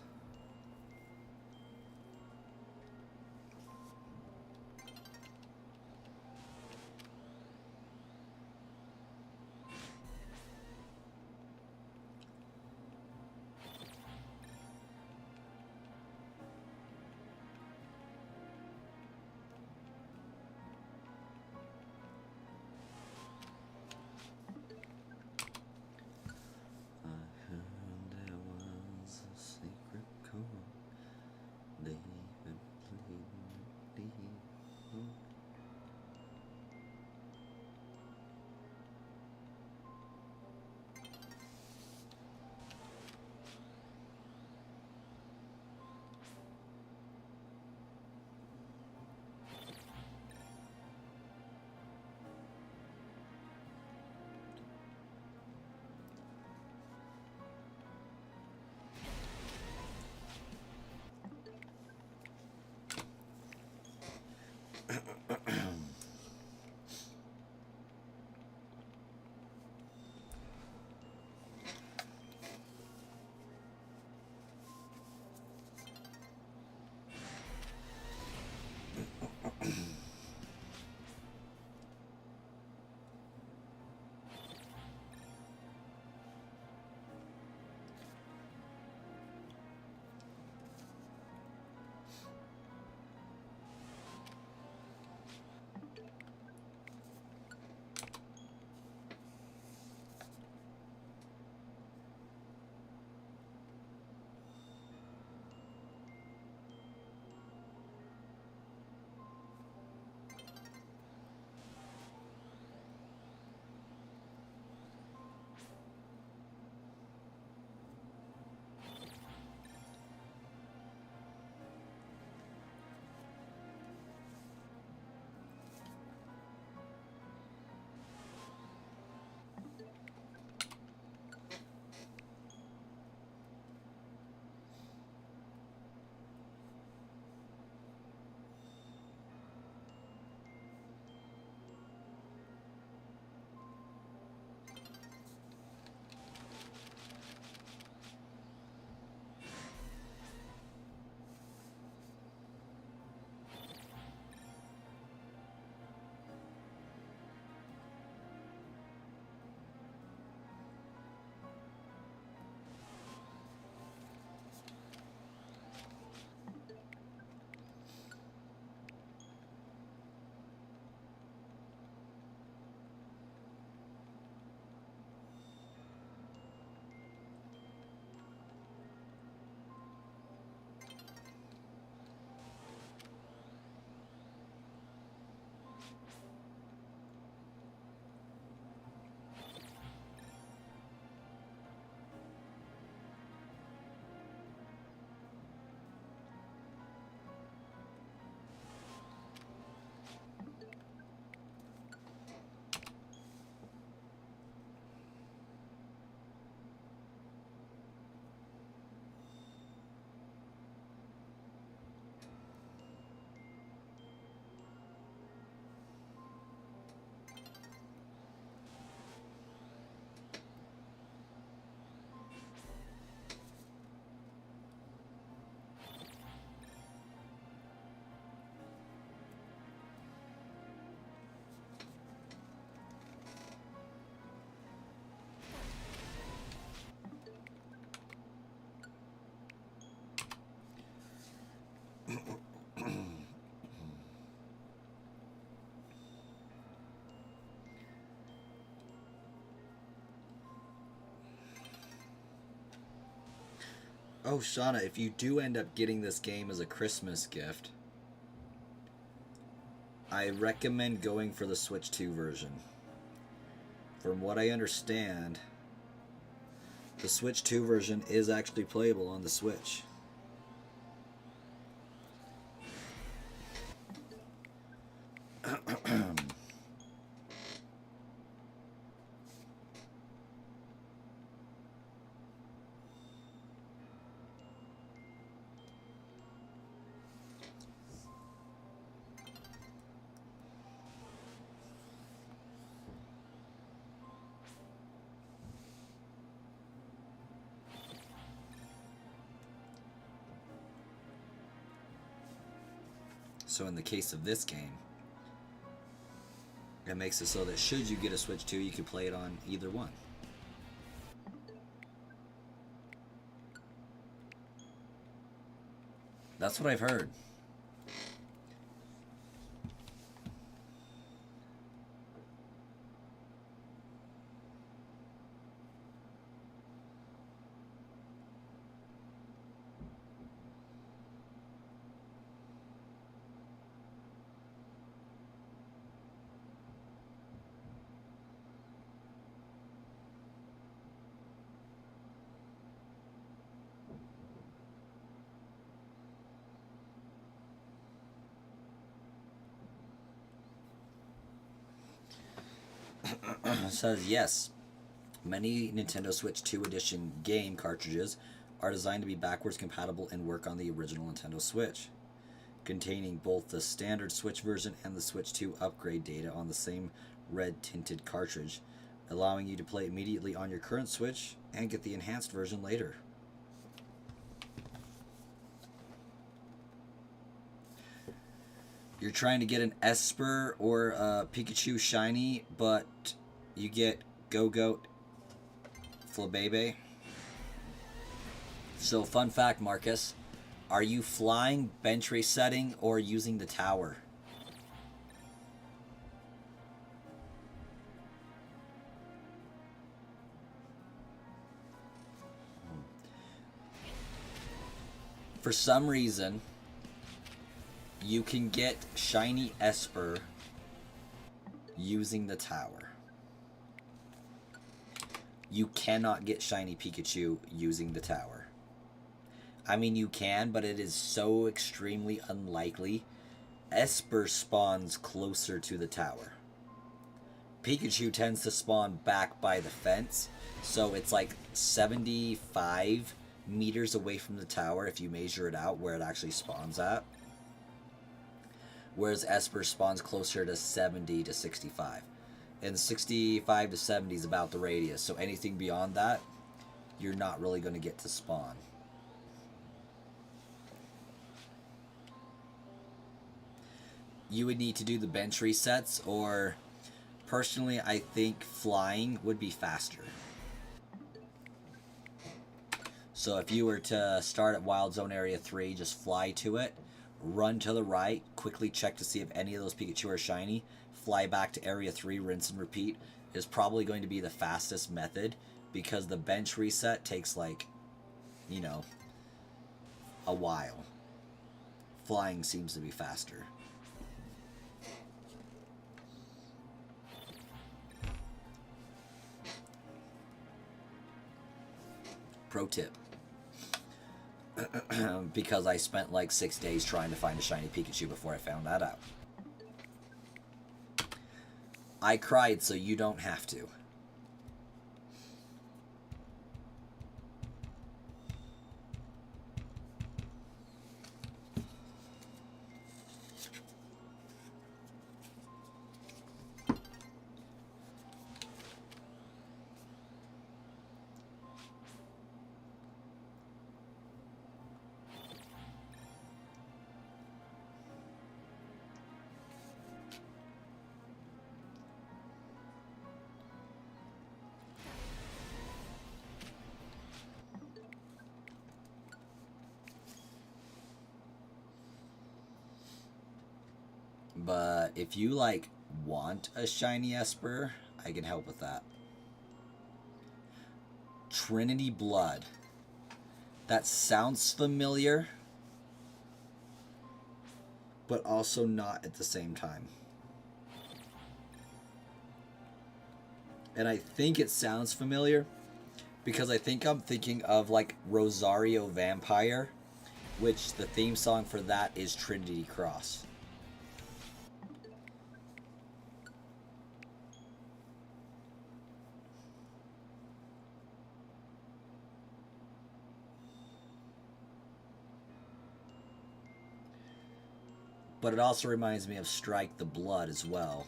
I heard there was a secret Oh, Shauna, if you do end up getting this game as a Christmas gift, I recommend going for the Switch 2 version. From what I understand, the Switch 2 version is actually playable on the Switch. So in the case of this game, it makes it so that should you get a Switch 2, you can play it on either one. That's what I've heard. Says yes. Many Nintendo Switch 2 Edition game cartridges are designed to be backwards compatible and work on the original Nintendo Switch, containing both the standard Switch version and the Switch 2 upgrade data on the same red tinted cartridge, allowing you to play immediately on your current Switch and get the enhanced version later. You're trying to get an Esper or a Pikachu Shiny, but you get Go-Goat Flabebe. So, fun fact, Marcus, are you flying, bench resetting, or using the tower? For some reason, you can get Shiny Esper using the tower. You cannot get Shiny Pikachu using the tower. I mean, you can, but it is so extremely unlikely. Esper spawns closer to the tower. Pikachu tends to spawn back by the fence, so it's like 75 meters away from the tower if you measure it out where it actually spawns at. Whereas Esper spawns closer to 70 to 65. And 65 to 70 is about the radius, so anything beyond that, you're not really going to get to spawn. You would need to do the bench resets, or personally, I think flying would be faster. So if you were to start at Wild Zone Area 3, just fly to it, run to the right, quickly check to see if any of those Pikachu are shiny, fly back to Area 3, rinse and repeat, is probably going to be the fastest method, because the bench reset takes like, you know, a while. Flying seems to be faster. Pro tip. Because I spent like 6 days trying to find a shiny Pikachu before I found that out. I cried so you don't have to. But if you like want a shiny Esper, I can help with that. Trinity Blood. That sounds familiar, but also not at the same time. And I think it sounds familiar because I think I'm thinking of like Rosario Vampire, which the theme song for that is Trinity Cross. But it also reminds me of Strike the Blood as well.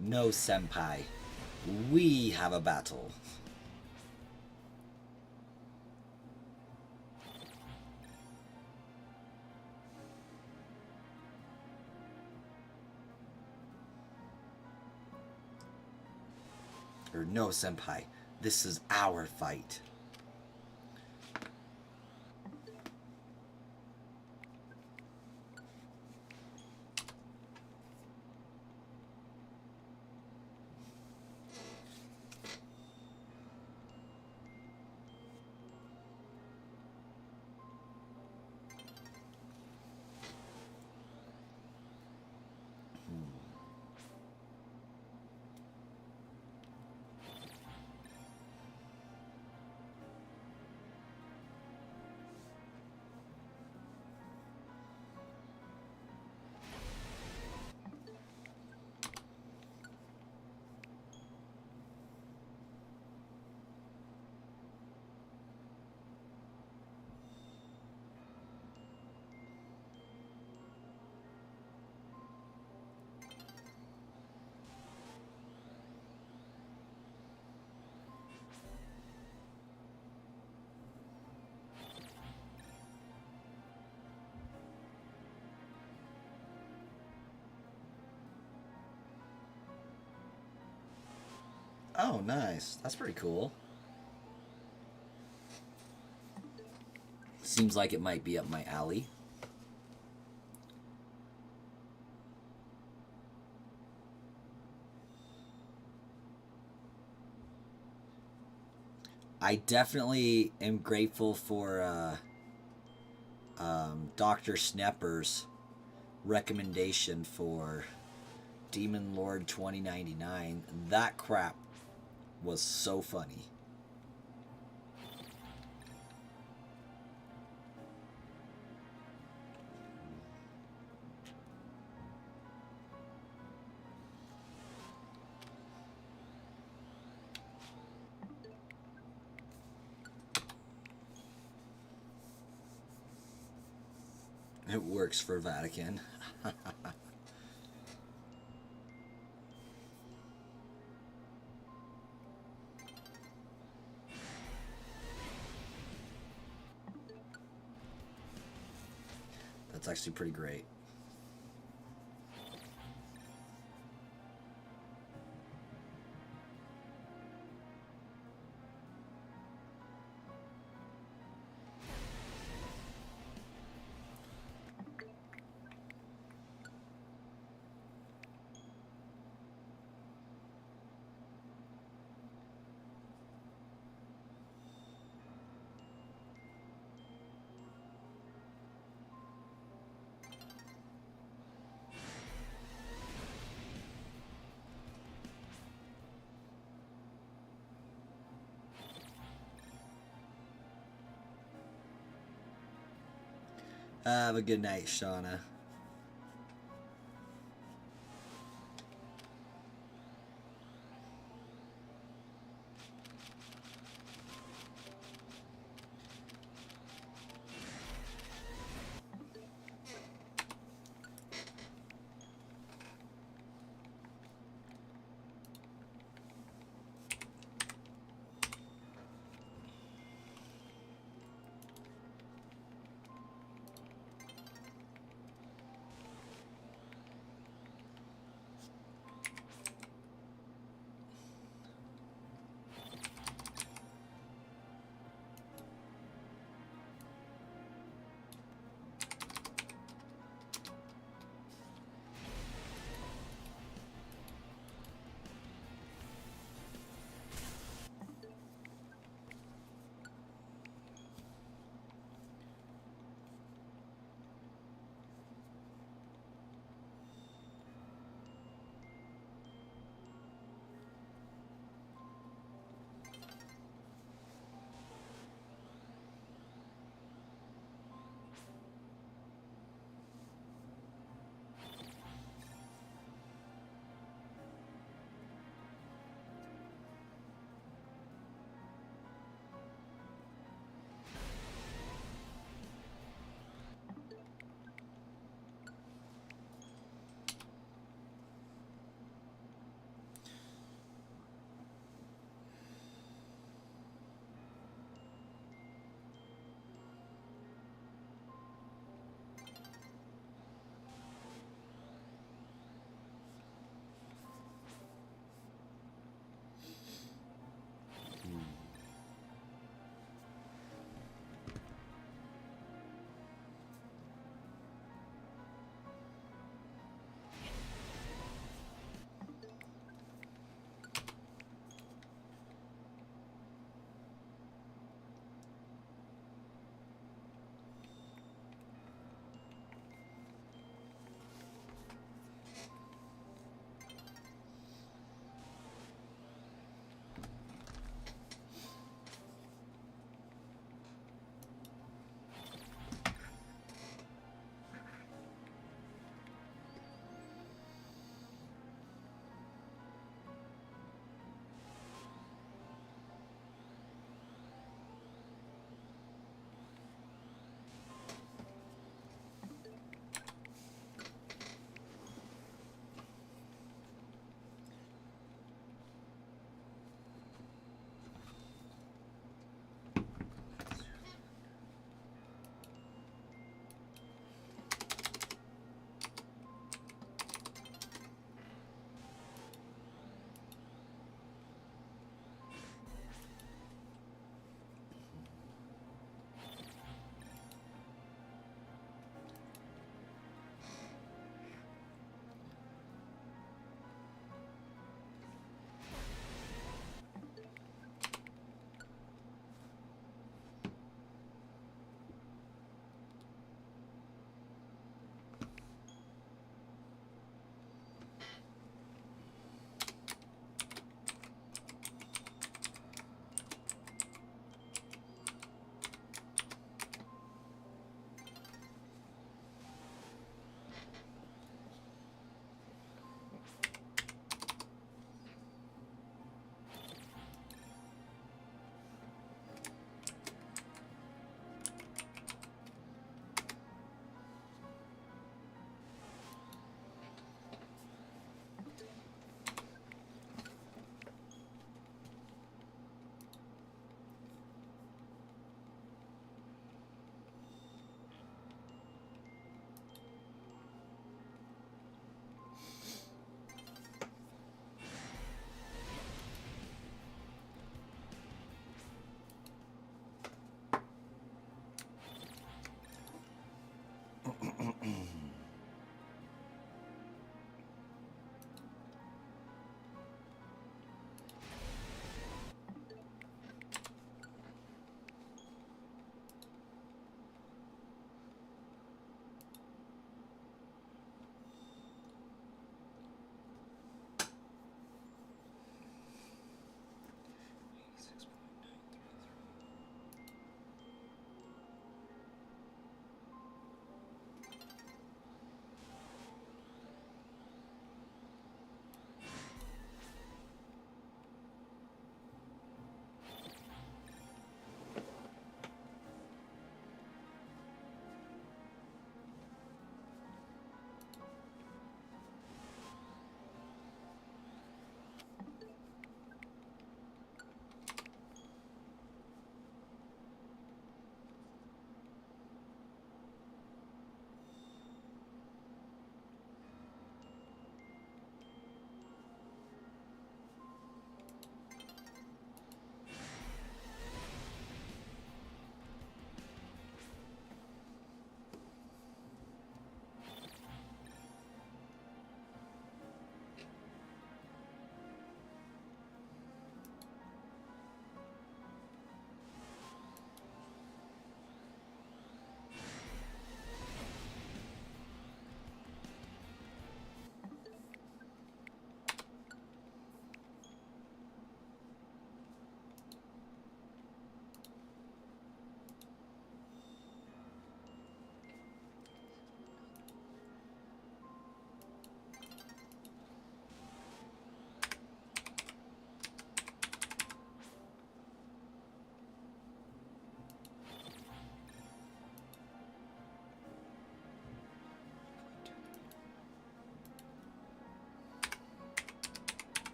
No, senpai. We have a battle. Or no, senpai. This is our fight. Oh, nice. That's pretty cool. Seems like it might be up my alley. I definitely am grateful for Dr. Snepper's recommendation for Demon Lord 2099. That crap was so funny. It works for Vatican. That's actually pretty great. Have a good night, Shauna.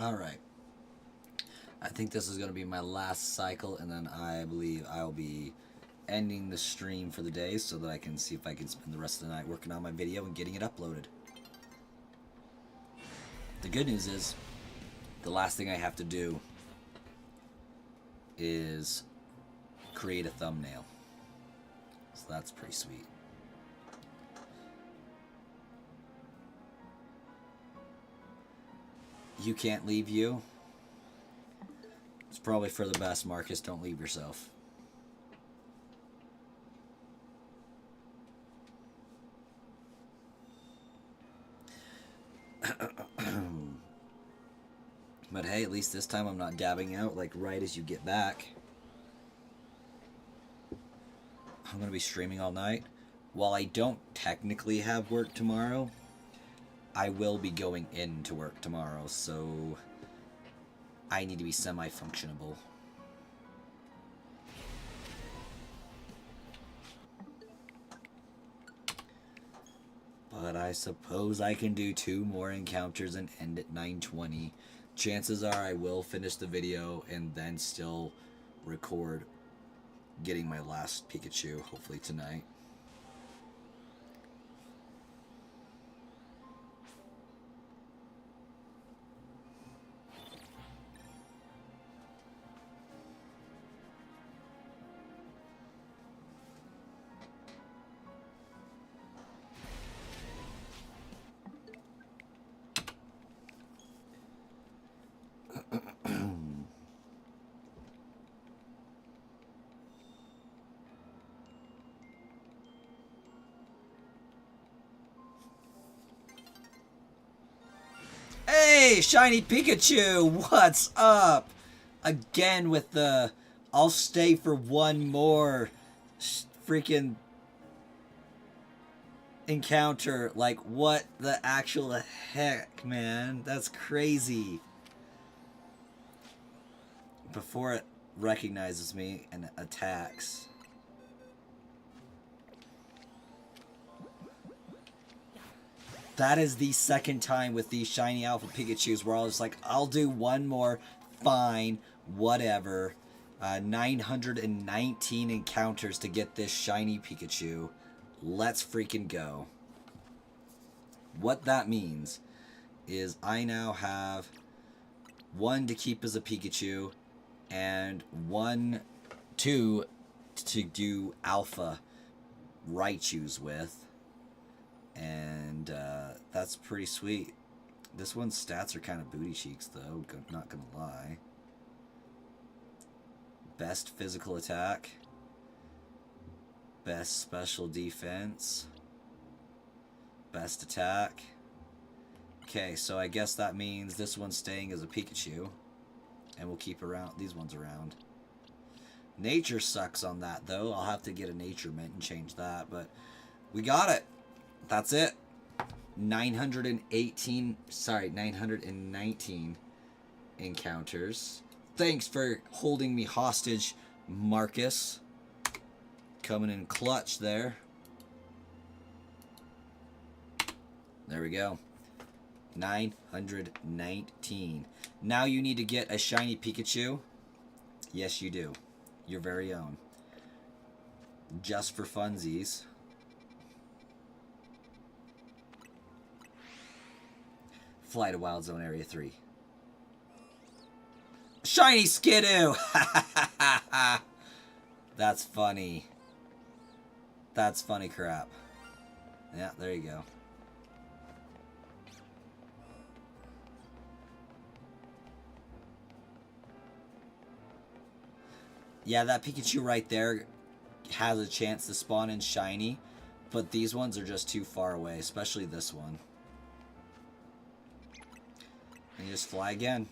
Alright. I think this is going to be my last cycle, and then I believe I'll be ending the stream for the day so that I can see if I can spend the rest of the night working on my video and getting it uploaded. The good news is, the last thing I have to do is create a thumbnail. So that's pretty sweet. You can't leave you. It's probably for the best, Marcus. Don't leave yourself. But hey, at least this time I'm not dabbing out like right as you get back. I'm going to be streaming all night. While I don't technically have work tomorrow, I will be going into work tomorrow, so I need to be semi-functionable. But I suppose I can do 2 more encounters and end at 9:20. Chances are I will finish the video and then still record getting my last Pikachu, hopefully tonight. Hey, Shiny Pikachu, what's up? Again with the I'll stay for one more freaking encounter. Like, what the actual heck, man? That's crazy. Before it recognizes me and attacks. That is the second time with these shiny alpha Pikachus where I was like, I'll do one more, fine, whatever. 919 encounters to get this shiny Pikachu. Let's freaking go. What that means is I now have 1 to keep as a Pikachu and 2 to do alpha Raichus with. And that's pretty sweet. This one's stats are kind of booty cheeks, though. Not gonna lie. Best physical attack. Best special defense. Best attack. Okay, so I guess that means this one's staying as a Pikachu. And we'll keep around these ones around. Nature sucks on that, though. I'll have to get a nature mint and change that, but we got it. That's it. 919 encounters. Thanks for holding me hostage, Marcus. Coming in clutch there. There we go. 919. Now you need to get a shiny Pikachu. Yes, you do. Your very own. Just for funsies. Fly to Wild Zone Area 3. Shiny Skidoo! That's funny. That's funny crap. Yeah, there you go. Yeah, that Pikachu right there has a chance to spawn in shiny, but these ones are just too far away, especially this one. And you just fly again.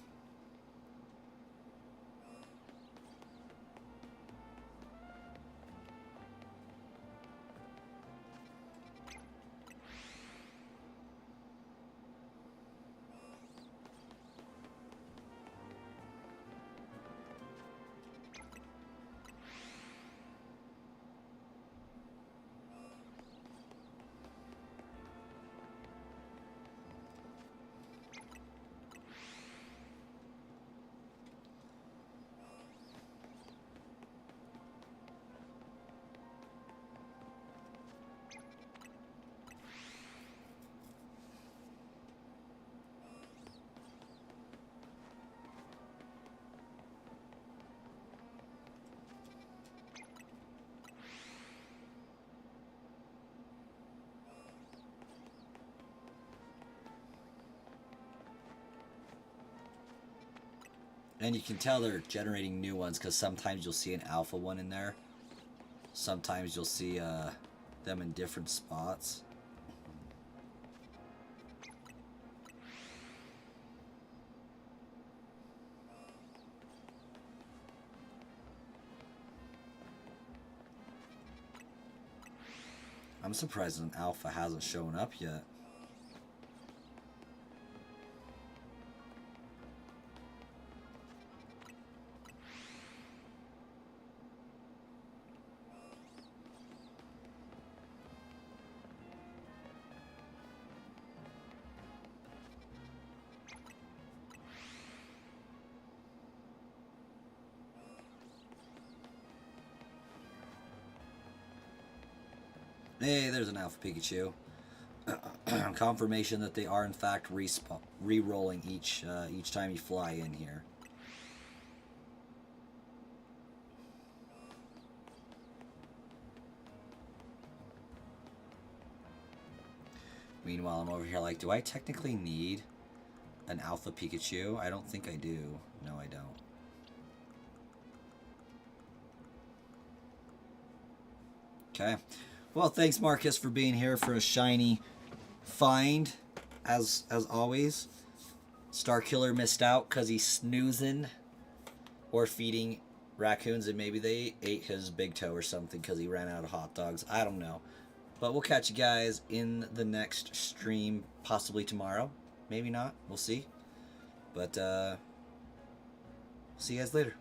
And you can tell they're generating new ones because sometimes you'll see an alpha one in there. Sometimes you'll see them in different spots. I'm surprised an alpha hasn't shown up yet. Hey, there's an Alpha Pikachu. Confirmation that they are in fact re-rolling each time you fly in here. Meanwhile, I'm over here like, do I technically need an Alpha Pikachu? I don't think I do. No, I don't. Okay. Well, thanks, Marcus, for being here for a shiny find, as always. Starkiller missed out because he's snoozing or feeding raccoons, and maybe they ate his big toe or something because he ran out of hot dogs. I don't know. But we'll catch you guys in the next stream, possibly tomorrow. Maybe not. We'll see. But see you guys later.